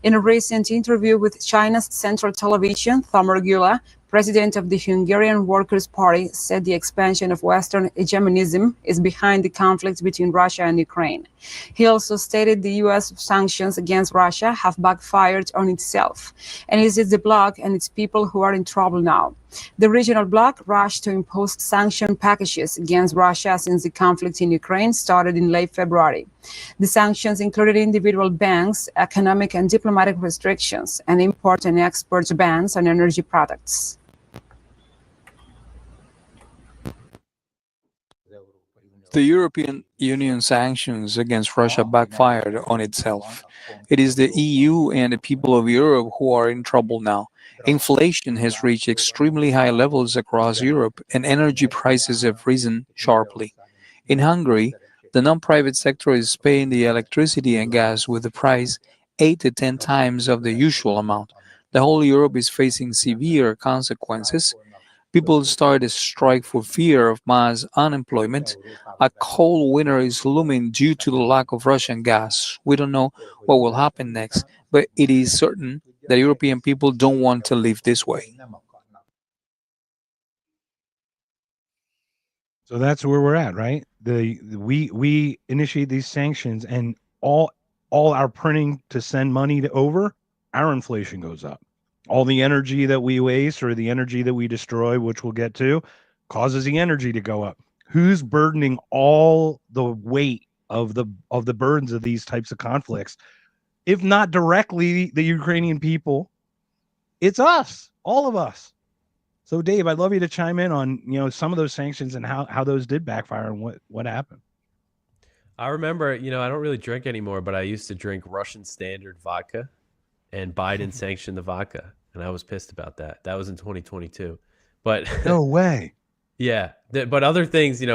In a recent interview with China's Central Television, Thomas Gula, president of the Hungarian Workers' Party, said the expansion of Western hegemonism is behind the conflict between Russia and Ukraine. He also stated the U.S. sanctions against Russia have backfired on itself, and it is the bloc and its people who are in trouble now. The regional bloc rushed to impose sanction packages against Russia since the conflict in Ukraine started in late February. The sanctions included individual banks, economic and diplomatic restrictions, and import and export bans on energy products. The European Union sanctions against Russia backfired on itself. It is the EU and the people of Europe who are in trouble now. Inflation has reached extremely high levels across Europe, and energy prices have risen sharply. In Hungary, the non-private sector is paying the electricity and gas with the price 8 to 10 times of the usual amount. The whole Europe is facing severe consequences. People started a strike for fear of mass unemployment. A cold winter is looming due to the lack of Russian gas. We don't know what will happen next, but it is certain that European people don't want to live this way. So that's where we're at, right? We initiate these sanctions, and all our printing to send money to over, our inflation goes up. All the energy that we waste or the energy that we destroy, which we'll get to, causes the energy to go up. Who's burdening all the weight of the burdens of these types of conflicts? If not directly the Ukrainian people, it's us, all of us. So Dave, I'd love you to chime in on, some of those sanctions and how those did backfire and what happened. I remember, I don't really drink anymore, but I used to drink Russian standard vodka, and Biden sanctioned the vodka, and I was pissed about that. That was in 2022. But no way. Yeah, but other things, it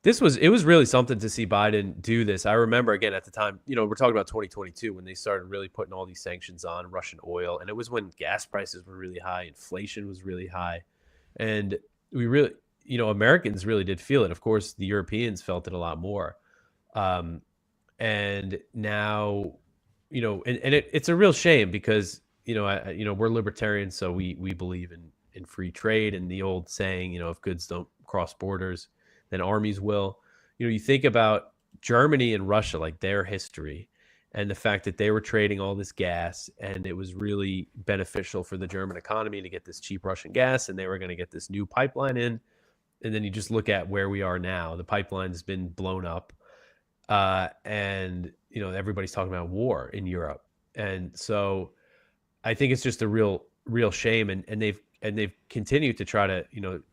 was really something to see Biden do this. I remember, again, at the time, we're talking about 2022 when they started really putting all these sanctions on Russian oil, and it was when gas prices were really high, inflation was really high, and we really, Americans really did feel it. Of course, the Europeans felt it a lot more, and now, it's a real shame because we're libertarians, so we believe in free trade, and the old saying, if goods don't cross borders, then armies will. You think about Germany and Russia, like their history, and the fact that they were trading all this gas, and it was really beneficial for the German economy to get this cheap Russian gas, and they were going to get this new pipeline in. And then you just look at where we are now. The pipeline has been blown up, and everybody's talking about war in Europe, and so I think it's just a real shame. And they've continued to try to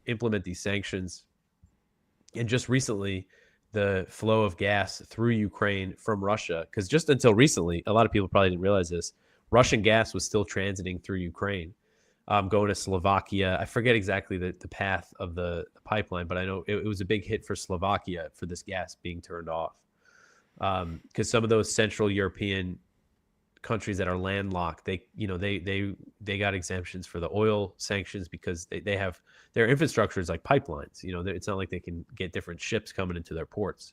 implement these sanctions. And just recently, the flow of gas through Ukraine from Russia, because just until recently, a lot of people probably didn't realize this, Russian gas was still transiting through Ukraine, going to Slovakia. I forget exactly the path of the pipeline, but I know it was a big hit for Slovakia for this gas being turned off. Because some of those Central European countries that are landlocked, they got exemptions for the oil sanctions because they have their infrastructure is like pipelines. It's not like they can get different ships coming into their ports,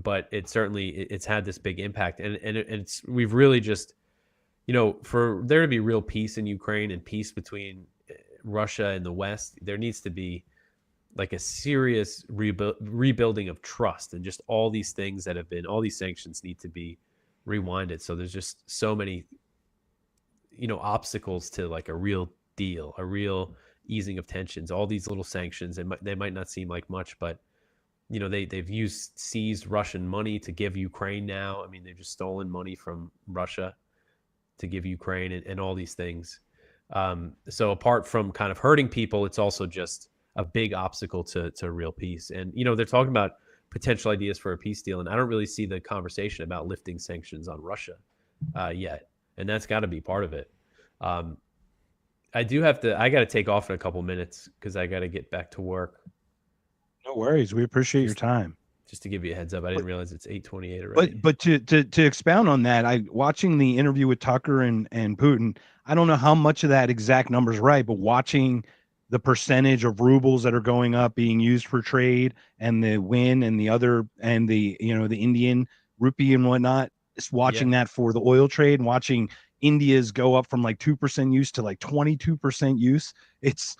but it's had this big impact, and we've really just, for there to be real peace in Ukraine and peace between Russia and the West, there needs to be like a serious rebuilding of trust, and just all these things that have been, all these sanctions need to be rewinded. So there's just so many, obstacles to like a real deal, a real easing of tensions. All these little sanctions, and they might not seem like much, but they've seized Russian money to give Ukraine now. I mean, they've just stolen money from Russia to give Ukraine, and all these things. So apart from kind of hurting people, it's also just a big obstacle to real peace. And they're talking about potential ideas for a peace deal, and I don't really see the conversation about lifting sanctions on Russia yet, and that's got to be part of it. I got to take off in a couple minutes because I got to get back to work. No worries, we appreciate your time. Just to give you a heads up, I didn't realize it's 8:28 already. But to expound on that, watching the interview with Tucker and Putin, I don't know how much of that exact number is right, but watching the percentage of rubles that are going up being used for trade, and the win and the other, and the the Indian rupee and whatnot, just watching that for the oil trade, and watching India's go up from like 2% use to like 22% use. It's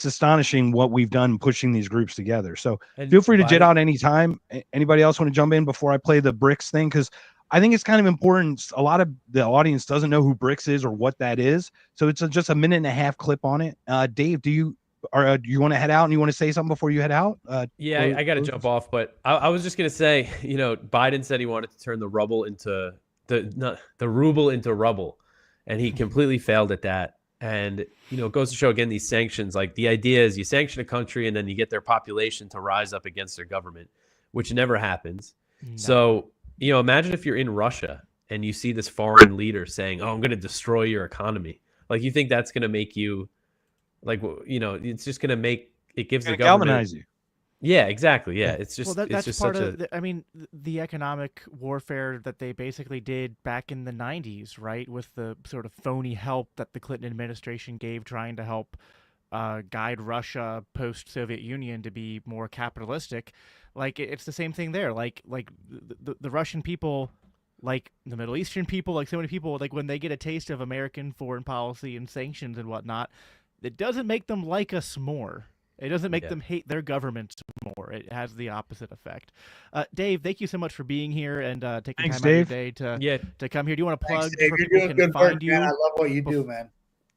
astonishing what we've done pushing these groups together. So feel free to jet out anytime. Anybody else want to jump in before I play the BRICS thing? Because I think it's kind of important. A lot of the audience doesn't know who BRICS is or what that is. So it's just a 1.5-minute clip on it. Dave, do you want to head out and you want to say something before you head out? Yeah, I got to jump off, but I was just going to say, Biden said he wanted to turn the ruble into the ruble into rubble, and he completely failed at that. And, it goes to show again, these sanctions, like the idea is you sanction a country and then you get their population to rise up against their government, which never happens. No. So, imagine if you're in Russia and you see this foreign leader saying, "Oh, I'm going to destroy your economy." Like, you think that's going to make you like, it's just going to make it gives the government galvanize you. Yeah, exactly. Yeah, it's just that's it's just part such of the economic warfare that they basically did back in the 90s, right? With the sort of phony help that the Clinton administration gave, trying to help guide Russia post-Soviet Union to be more capitalistic. Like, it's the same thing there. Like the Russian people, like the Middle Eastern people, like so many people, like when they get a taste of American foreign policy and sanctions and whatnot, it doesn't make them like us more. It doesn't make them hate their governments more. It has the opposite effect. Dave, thank you so much for being here and taking time out of your day to come here. Do you want to plug where people can find you? Man. I love what you do, man.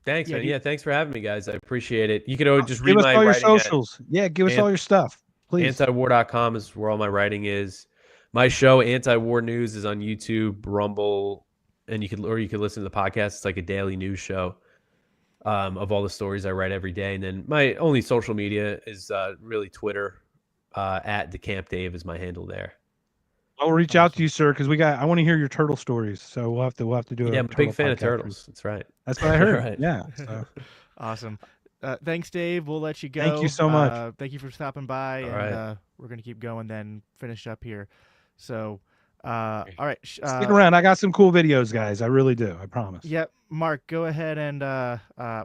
Thanks, man. Yeah, thanks for having me, guys. I appreciate it. You can always just read give us my all your writing socials. Give us all your stuff, please. Antiwar.com is where all my writing is. My show, Anti-War News, is on YouTube, Rumble, and you could listen to the podcast. It's like a daily news show. Of all the stories I write every day. And then my only social media is really Twitter. At DeCamp Dave is my handle there. I'll reach out to you, sir, because I want to hear your turtle stories. So we'll have to do it. Yeah, I'm a big fan of turtles. That's right. That's what I heard. Right. Yeah. So. Awesome. Thanks, Dave. We'll let you go. Thank you so much. Thank you for stopping by. All we're going to keep going, then finish up here. So, all right. Stick around. I got some cool videos, guys. I really do. I promise. Yep. Mark, go ahead and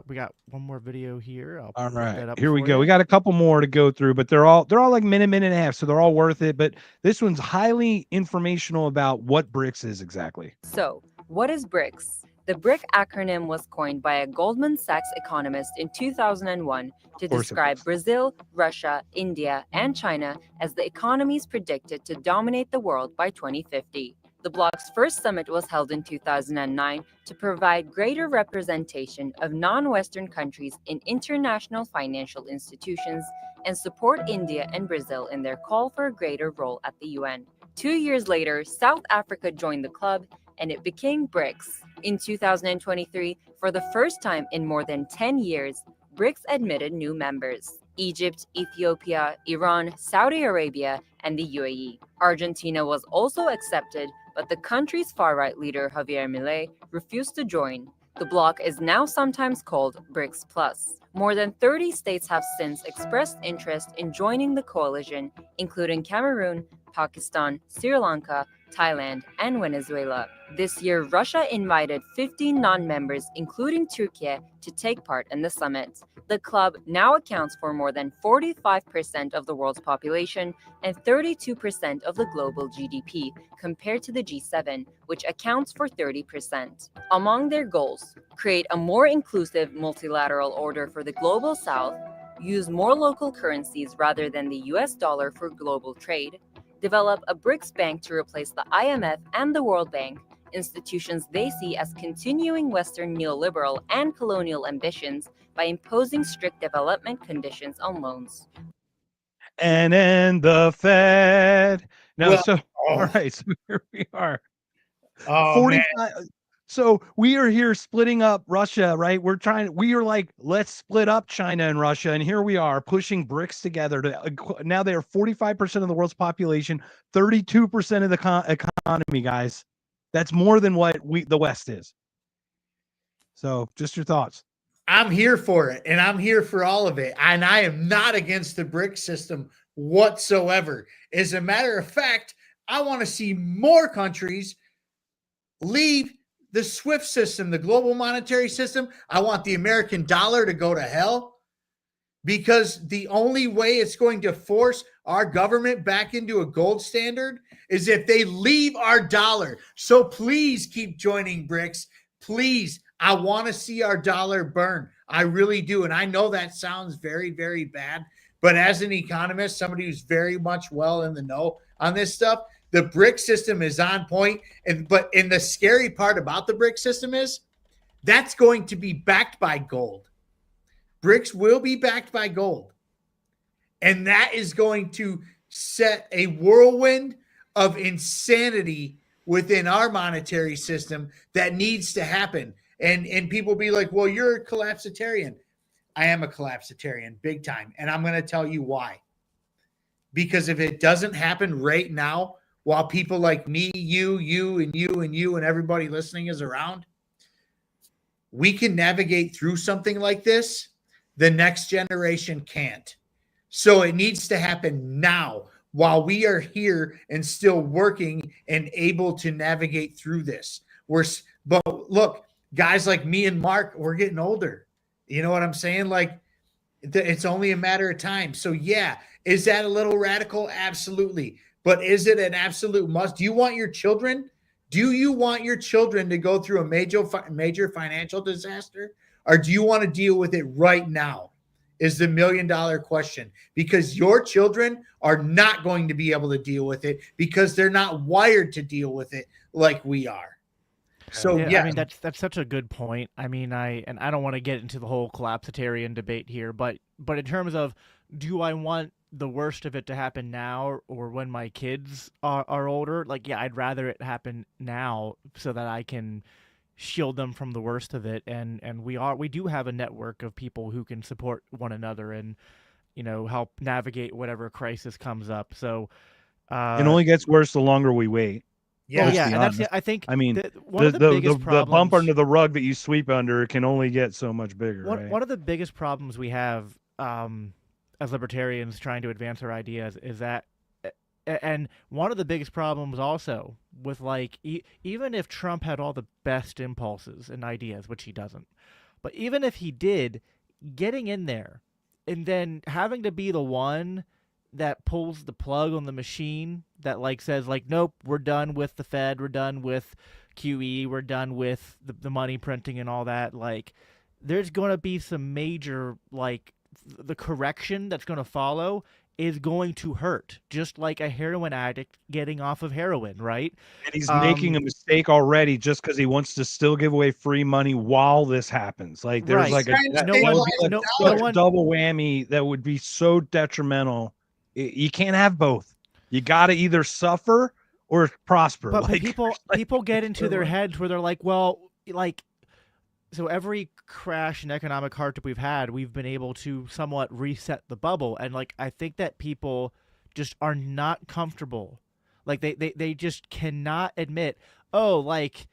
we got one more video here. All right. Here we go. We got a couple more to go through, but they're all like minute and a half, so they're all worth it. But this one's highly informational about what BRICS is exactly. So, what is BRICS? The BRIC acronym was coined by a Goldman Sachs economist in 2001 to describe Brazil, Russia, India, and China as the economies predicted to dominate the world by 2050. The bloc's first summit was held in 2009 to provide greater representation of non-Western countries in international financial institutions and support India and Brazil in their call for a greater role at the UN. 2 years later, South Africa joined the club, and it became BRICS. In 2023, for the first time in more than 10 years, BRICS admitted new members: Egypt, Ethiopia, Iran, Saudi Arabia, and the UAE. Argentina was also accepted, but the country's far-right leader, Javier Milei, refused to join. The bloc is now sometimes called BRICS Plus. More than 30 states have since expressed interest in joining the coalition, including Cameroon, Pakistan, Sri Lanka, Thailand, and Venezuela. This year, Russia invited 15 non-members, including Turkey, to take part in the summit. The club now accounts for more than 45% of the world's population and 32% of the global GDP, compared to the G7, which accounts for 30%. Among their goals, create a more inclusive multilateral order for the global south, use more local currencies rather than the US dollar for global trade, develop a BRICS bank to replace the IMF and the World Bank, institutions they see as continuing Western neoliberal and colonial ambitions by imposing strict development conditions on loans. And then the Fed. Now, all right, so here we are. 45. So we are here splitting up Russia, right? We are like, let's split up China and Russia. And here we are pushing BRICS together now they are 45% of the world's population, 32% of the economy, guys. That's more than what the West is. So just your thoughts. I'm here for it, and I'm here for all of it. And I am not against the BRICS system whatsoever. As a matter of fact, I want to see more countries leave the SWIFT system, the global monetary system. I want the American dollar to go to hell, because the only way it's going to force our government back into a gold standard is if they leave our dollar. So please keep joining BRICS. Please, I want to see our dollar burn. I really do. And I know that sounds very, very bad. But as an economist, somebody who's very much well in the know on this stuff, the BRIC system is on point. And the scary part about the BRIC system is that's going to be backed by gold. BRICS will be backed by gold. And that is going to set a whirlwind of insanity within our monetary system that needs to happen. And people be like, well, you're a collapsitarian. I am a collapsitarian, big time. And I'm going to tell you why. Because if it doesn't happen right now, while people like me, you, and everybody listening is around, we can navigate through something like this. The next generation can't. So it needs to happen now while we are here and still working and able to navigate through this. But look, guys like me and Mark, we're getting older. You know what I'm saying? Like, it's only a matter of time. So yeah, is that a little radical? Absolutely. But is it an absolute must? Do you want your children to go through a major financial disaster? Or do you want to deal with it right now? Is the $1 million question. Because your children are not going to be able to deal with it because they're not wired to deal with it like we are. So yeah, I mean that's such a good point. I mean, I don't want to get into the whole collapsitarian debate here, but in terms of, do I want the worst of it to happen now or when my kids are older? Like, yeah, I'd rather it happen now so that I can shield them from the worst of it. And we do have a network of people who can support one another and, you know, help navigate whatever crisis comes up. So it only gets worse the longer we wait. Yeah, and that's, I think. I mean, one of the biggest problems, the bump under the rug that you sweep under can only get so much bigger. One of the biggest problems we have as libertarians trying to advance our ideas is that, and one of the biggest problems also with, like, even if Trump had all the best impulses and ideas, which he doesn't, but even if he did, getting in there and then having to be the one that pulls the plug on the machine that, like, says, like, nope, we're done with the Fed, we're done with QE, we're done with the money printing and all that. Like, there's going to be some major, like, the correction that's going to follow is going to hurt, just like a heroin addict getting off of heroin, right? And he's making a mistake already just because he wants to still give away free money while this happens. Like, there's like a double whammy that would be so detrimental. You can't have both. You got to either suffer or prosper. But like, people get into their heads where they're like, well, like, so every crash and economic hardship we've had, we've been able to somewhat reset the bubble. And, like, I think that people just are not comfortable. Like, they just cannot admit, oh, like,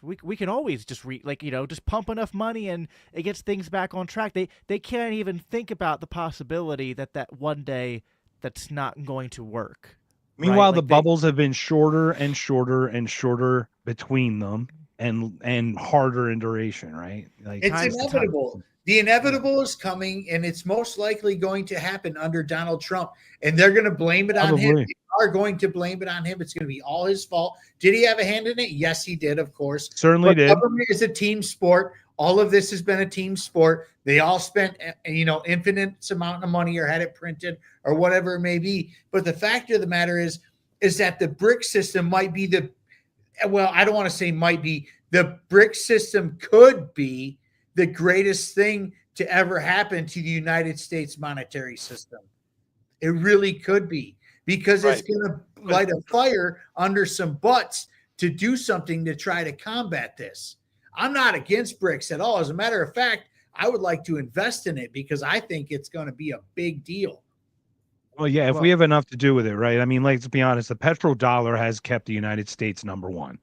we can always just just pump enough money and it gets things back on track. They can't even think about the possibility that one day that's not going to work. Meanwhile, the bubbles have been shorter and shorter and shorter between them and harder in duration, right? Like, it's inevitable. The inevitable is coming, and it's most likely going to happen under Donald Trump, and they're going to blame it on him. They are going to blame it on him. It's going to be all his fault. Did he have a hand in it? Yes, he did, of course. Certainly did. Government is a team sport. All of this has been a team sport. They all spent, infinite amount of money or had it printed or whatever it may be. But the fact of the matter is that the BRIC system might be I don't want to say might be, the BRIC system could be the greatest thing to ever happen to the United States monetary system. It really could be, because it's going to light a fire under some butts to do something to try to combat this. I'm not against BRICS at all. As a matter of fact, I would like to invest in it because I think it's going to be a big deal. Well, yeah, if we have enough to do with it, right? I mean, let's be honest, the petrodollar has kept the United States #1.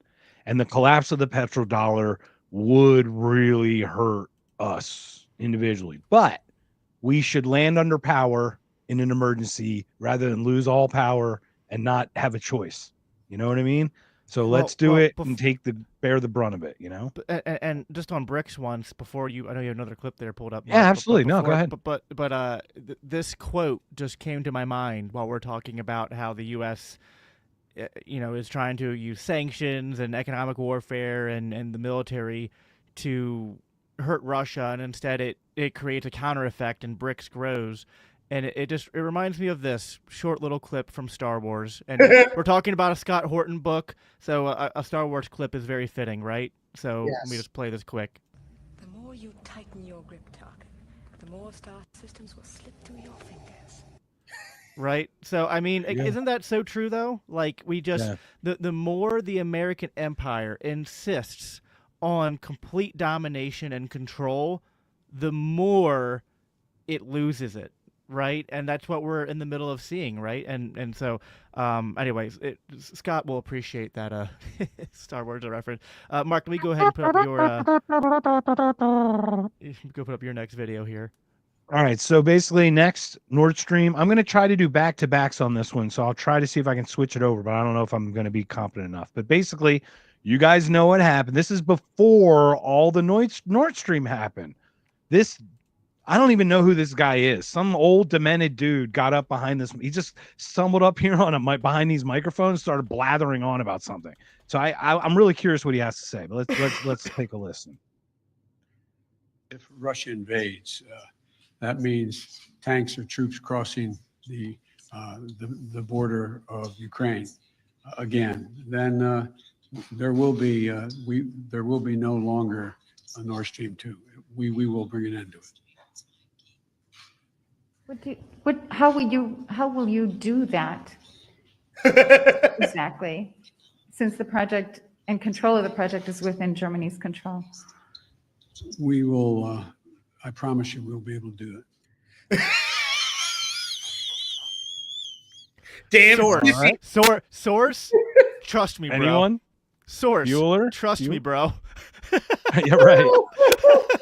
And the collapse of the petrodollar would really hurt us individually. But we should land under power in an emergency rather than lose all power and not have a choice. You know what I mean? So let's do it and bear the brunt of it, you know? And just on BRICS once, before I know you have another clip there pulled up. Yeah, absolutely. No, go ahead. But this quote just came to my mind while we're talking about how the U.S. is trying to use sanctions and economic warfare and the military to hurt Russia, and instead it creates a counter effect and BRICS grows. And it reminds me of this short little clip from Star Wars. And we're talking about a Scott Horton book, so a Star Wars clip is very fitting, right? So let me just play this quick. The more you tighten your grip, Tarkin, the more star systems will slip through your fingers. Right? So, I mean, isn't that so true, though? Like, we just, the more the American empire insists on complete domination and control, the more it loses it. Right, and that's what we're in the middle of seeing, right? And so, anyways, Scott will appreciate that Star Wars reference. Mark, let me go ahead and put up your go put up your next video here. All right, so basically, next Nord Stream, I'm going to try to do back-to-backs on this one, so I'll try to see if I can switch it over, but I don't know if I'm going to be competent enough. But basically, you guys know what happened. This is before all the Nord Stream happened. I don't even know who this guy is. Some old demented dude got up behind this. He just stumbled up here on behind these microphones, started blathering on about something. So I'm really curious what he has to say. But let's take a listen. If Russia invades, that means tanks or troops crossing the border of Ukraine again. Then there will be no longer a Nord Stream 2. We will bring an end to it. How will you do that? Exactly. Since the project and control of the project is within Germany's control. We will, I promise you, we'll be able to do it. Damn Source. Trust me, bro. Anyone? Source. Bueller? Trust me, bro. Yeah, right.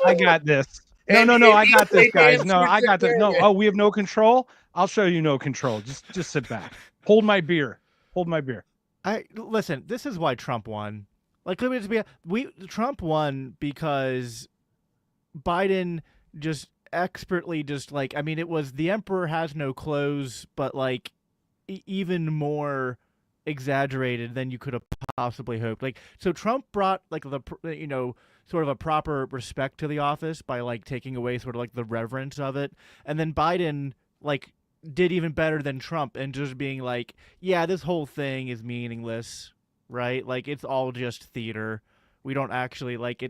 I got this. No, I got this, guys. No, I got this. No, we have no control. I'll show you no control. Just sit back. Hold my beer. Listen, this is why Trump won. Like, let me just be Trump won because Biden just expertly it was the emperor has no clothes, but like even more exaggerated than you could have possibly hoped. Like, so Trump brought like sort of a proper respect to the office by like taking away sort of like the reverence of it. And then Biden like did even better than Trump and just being like, yeah, this whole thing is meaningless, right? Like it's all just theater. We don't actually like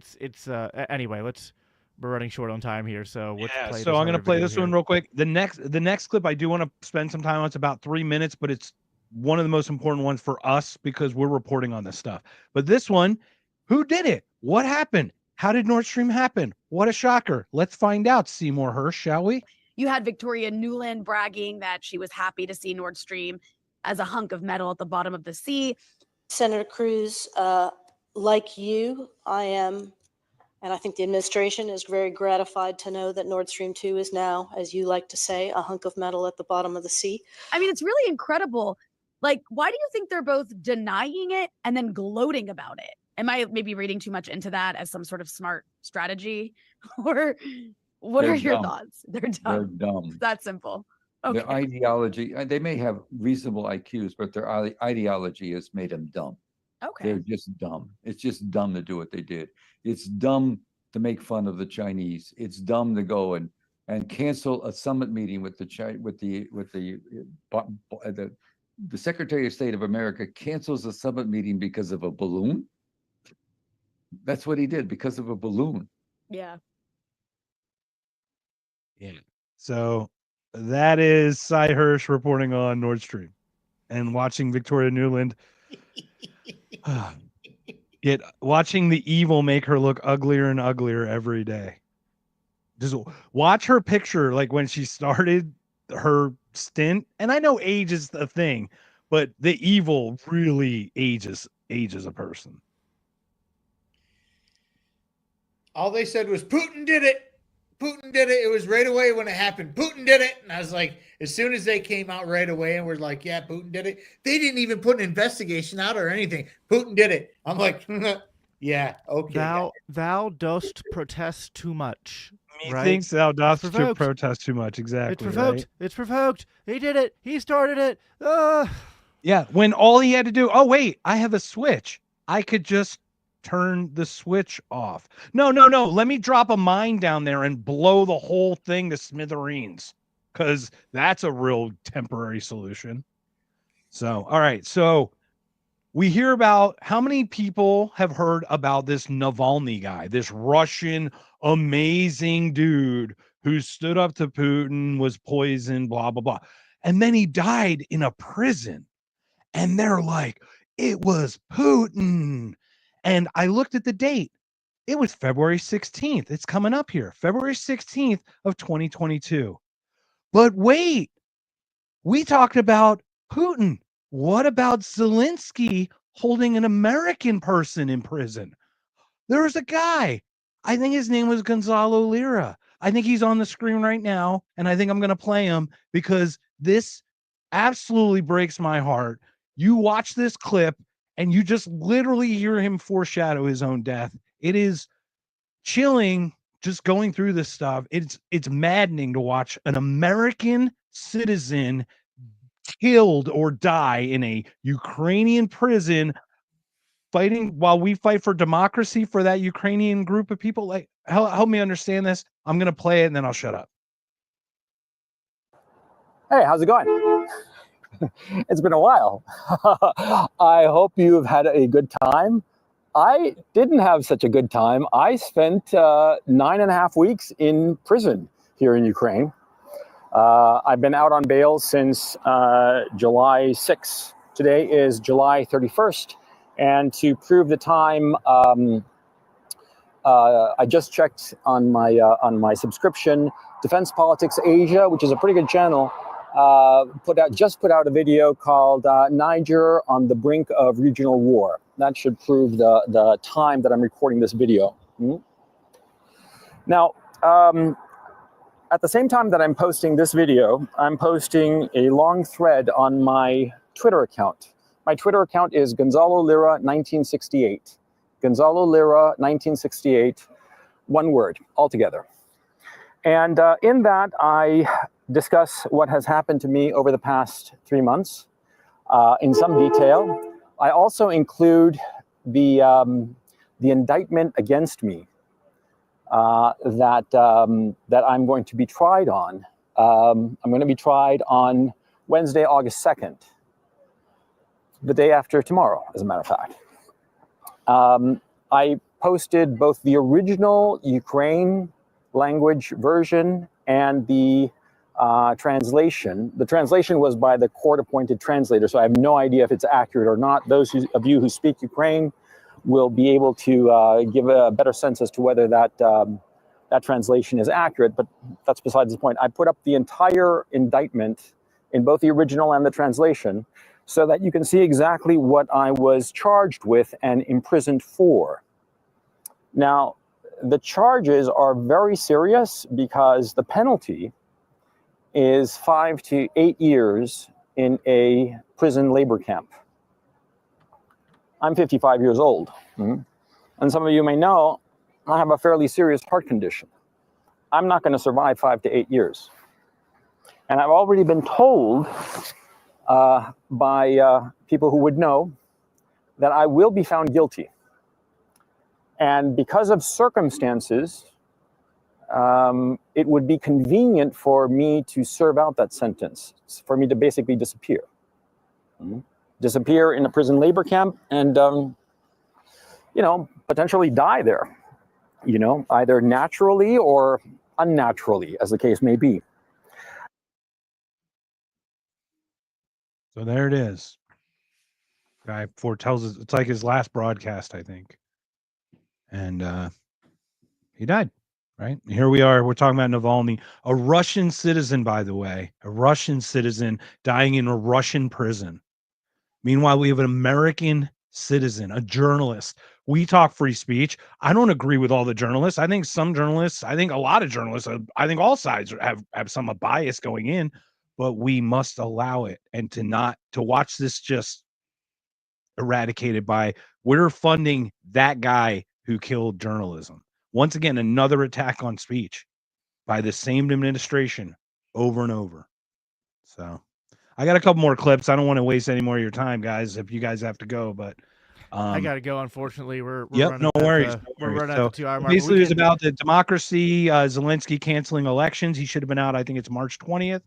anyway, we're running short on time here. So so I'm going to play this one real quick. The next clip I do want to spend some time on. It's about 3 minutes, but it's one of the most important ones for us because we're reporting on this stuff. But this one, who did it? What happened? How did Nord Stream happen? What a shocker. Let's find out. Seymour Hersh, shall we? You had Victoria Nuland bragging that she was happy to see Nord Stream as a hunk of metal at the bottom of the sea. Senator Cruz, like you, I am, and I think the administration is very gratified to know that Nord Stream 2 is now, as you like to say, a hunk of metal at the bottom of the sea. I mean, it's really incredible. Like, why do you think they're both denying it and then gloating about it? Am I maybe reading too much into that as some sort of smart strategy? Or what are your thoughts? They're dumb. They're dumb. It's that simple. Okay. Their ideology, they may have reasonable IQs, but their ideology has made them dumb. Okay. They're just dumb. It's just dumb to do what they did. It's dumb to make fun of the Chinese. It's dumb to go and cancel a summit meeting with the Secretary of State of America cancels a summit meeting because of a balloon. That's what he did, because of a balloon. Yeah. Yeah. So that is Cy Hersh reporting on Nord Stream and watching Victoria Nuland. Watching the evil make her look uglier and uglier every day. Just watch her picture, like when she started her stint. And I know age is the thing, but the evil really ages a person. All they said was Putin did it. Putin did it. It was right away when it happened. Putin did it. And I was like, as soon as they came out right away and were like, yeah, Putin did it. They didn't even put an investigation out or anything. Putin did it. I'm like, yeah, okay. Thou dost protest too much. Methinks thou dost to protest too much. Exactly. It's provoked. Right? It's provoked. He did it. He started it. Yeah, when all he had to do, oh wait, I have a switch. I could just turn the switch off. No. Let me drop a mine down there and blow the whole thing to smithereens, because that's a real temporary solution. So, all right. So we hear about how many people have heard about this Navalny guy, this Russian amazing dude who stood up to Putin, was poisoned, blah, blah, blah. And then he died in a prison. And they're like, it was Putin. And I looked at the date. It was February 16th. It's coming up here, February 16th of 2022. But wait, we talked about Putin. What about Zelensky holding an American person in prison? There's a guy. I think his name was Gonzalo Lira. I think he's on the screen right now. And I think I'm going to play him because this absolutely breaks my heart. You watch this clip and you just literally hear him foreshadow his own death. It is chilling just going through this stuff. It's maddening to watch an American citizen killed or die in a Ukrainian prison fighting while we fight for democracy for that Ukrainian group of people. Like, help me understand this. I'm going to play it and then I'll shut up. Hey, how's it going? It's been a while. I hope you've had a good time. I didn't have such a good time. I spent 9.5 weeks in prison here in Ukraine. I've been out on bail since July 6th. Today is July 31st. And to prove the time, I just checked on my subscription. Defense Politics Asia, which is a pretty good channel, put out a video called Niger on the Brink of Regional War. That should prove the time that I'm recording this video. Now, at the same time that I'm posting this video, I'm posting a long thread on my Twitter account. My Twitter account is Gonzalo Lira 1968. Gonzalo Lira 1968, one word altogether. And in that, I discuss what has happened to me over the past 3 months in some detail. I also include the indictment against me that I'm going to be tried on. I'm going to be tried on Wednesday, August 2nd, the day after tomorrow, as a matter of fact. I posted both the original Ukraine language version and the translation. The translation was by the court-appointed translator, so I have no idea if it's accurate or not. Those of you who speak Ukraine will be able to give a better sense as to whether that translation is accurate, but that's besides the point. I put up the entire indictment in both the original and the translation so that you can see exactly what I was charged with and imprisoned for. Now, the charges are very serious because the penalty is 5 to 8 years in a prison labor camp. I'm 55 years old. And some of you may know, I have a fairly serious heart condition. I'm not going to survive 5 to 8 years. And I've already been told by people who would know that I will be found guilty. And because of circumstances, it would be convenient for me to serve out that sentence, for me to basically disappear. Disappear in a prison labor camp and, potentially die there, either naturally or unnaturally, as the case may be. So there it is. Guy foretells us, it's like his last broadcast, I think. And he died, right? Here we are. We're talking about Navalny, a Russian citizen, by the way, a Russian citizen dying in a Russian prison. Meanwhile, we have an American citizen, a journalist. We talk free speech. I don't agree with all the journalists. I think some journalists, I think a lot of journalists, I think all sides have some bias going in, but we must allow it and to watch this just eradicated by, we're funding that guy who killed journalism. Once again, another attack on speech by the same administration over and over. So I got a couple more clips. I don't want to waste any more of your time, guys, if you guys have to go, but I got to go. Unfortunately, we're yep, running no worries. we're running So at the 2 hour mark. basically, it was about the democracy, Zelensky canceling elections. He should have been out. I think it's March 20th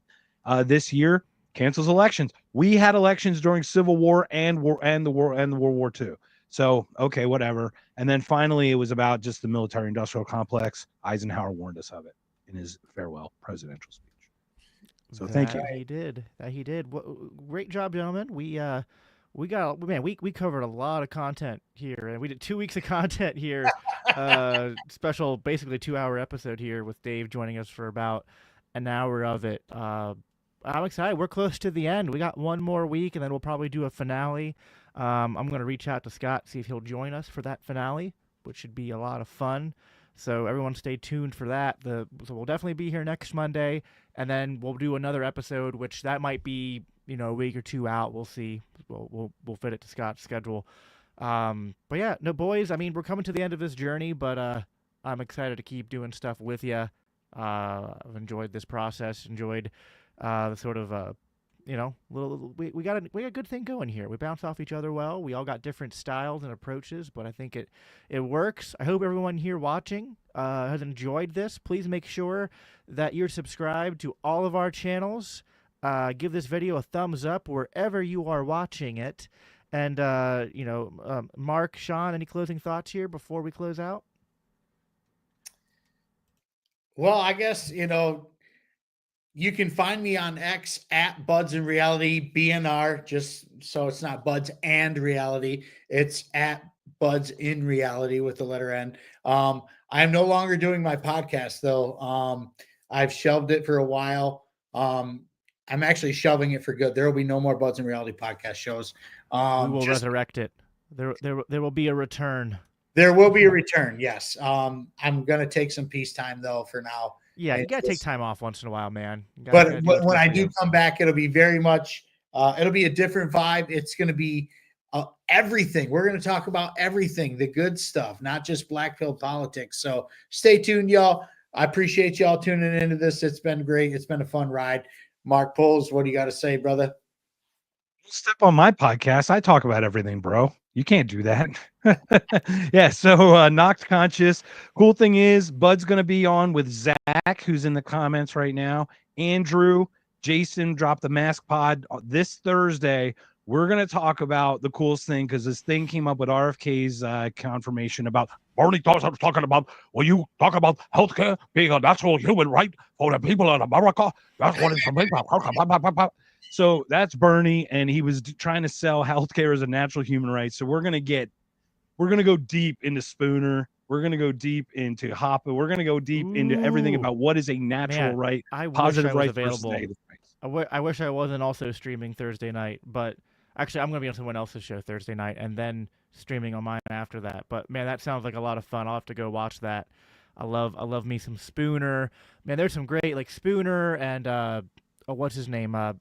this year. Cancels elections. We had elections during Civil War and World War II. So okay, whatever. And then finally, it was about just the military-industrial complex. Eisenhower warned us of it in his farewell presidential speech. So thank you. He did. He did. Great job, gentlemen. We covered a lot of content here, and we did 2 weeks of content here. Special, basically 2 hour episode here with Dave joining us for about an hour of it. I'm excited. We're close to the end. We got one more week, and then we'll probably do a finale. I'm going to reach out to Scott, see if he'll join us for that finale, which should be a lot of fun. So everyone stay tuned for that. So we'll definitely be here next Monday, and then we'll do another episode, which that might be, a week or two out. We'll see. We'll fit it to Scott's schedule. But yeah, no, boys, I mean, we're coming to the end of this journey, but I'm excited to keep doing stuff with you. I've enjoyed this process, enjoyed the sort of we got a good thing going here. We bounce off each other well. We all got different styles and approaches, but I think it works. I hope everyone here watching has enjoyed this. Please make sure that you're subscribed to all of our channels. Give this video a thumbs up wherever you are watching it. And Mark, Shawn, any closing thoughts here before we close out? Well, I guess, you can find me on X at Buds in Reality, BNR, just so it's not Buds and Reality. It's at Buds in Reality with the letter N. I'm no longer doing my podcast, though. I've shelved it for a while. I'm actually shelving it for good. There will be no more Buds in Reality podcast shows. We will resurrect it. There will be a return. There will be a return, yes. I'm going to take some peacetime, though, for now. Yeah, you got to take time off once in a while, man. But when I do come back, it'll be very much, it'll be a different vibe. It's going to be everything. We're going to talk about everything, the good stuff, not just black pill politics. So stay tuned, y'all. I appreciate y'all tuning into this. It's been great. It's been a fun ride. Mark Puls, what do you got to say, brother? Step on my podcast. I talk about everything, bro. You can't do that. Yeah, so Knocked Conscious. Cool thing is, Bud's going to be on with Zach, who's in the comments right now. Andrew, Jason dropped the Mask Pod this Thursday. We're going to talk about the coolest thing because this thing came up with RFK's confirmation about Bernie thought I was talking about, well, you talk about healthcare being a natural human right for the people in America. That's what it's about. So that's Bernie, and he was trying to sell healthcare as a natural human right. So we're going to go deep into Spooner. We're going to go deep into Hoppe. We're going to go deep into everything about what is a natural right, positive right versus negative right. I wish I wasn't also streaming Thursday night, but actually I'm going to be on someone else's show Thursday night and then streaming on mine after that. But man, that sounds like a lot of fun. I'll have to go watch that. I love me some Spooner. Man, there's some great like Spooner and what's his name? I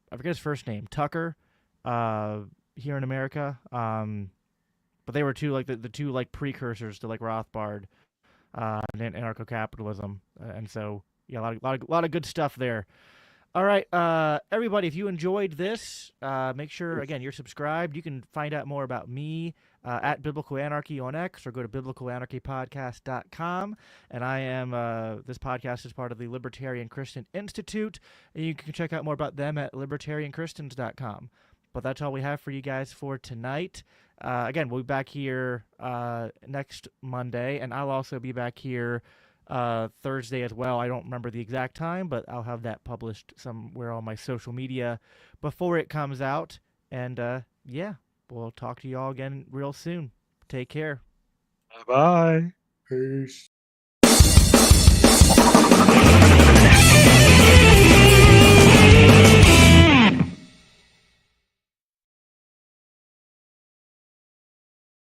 forget his first name, Tucker, here in America. But they were two like the two like precursors to like Rothbard, and anarcho-capitalism, and so yeah, a lot of good stuff there. All right, everybody, if you enjoyed this, make sure again you're subscribed. You can find out more about me at Biblical Anarchy on X, or go to biblicalanarchypodcast.com. And I am this podcast is part of the Libertarian Christian Institute, and you can check out more about them at libertarianchristians.com. But that's all we have for you guys for tonight. Again, we'll be back here next Monday, and I'll also be back here Thursday as well. I don't remember the exact time, but I'll have that published somewhere on my social media before it comes out. And yeah, we'll talk to you all again real soon. Take care. Bye-bye. Peace.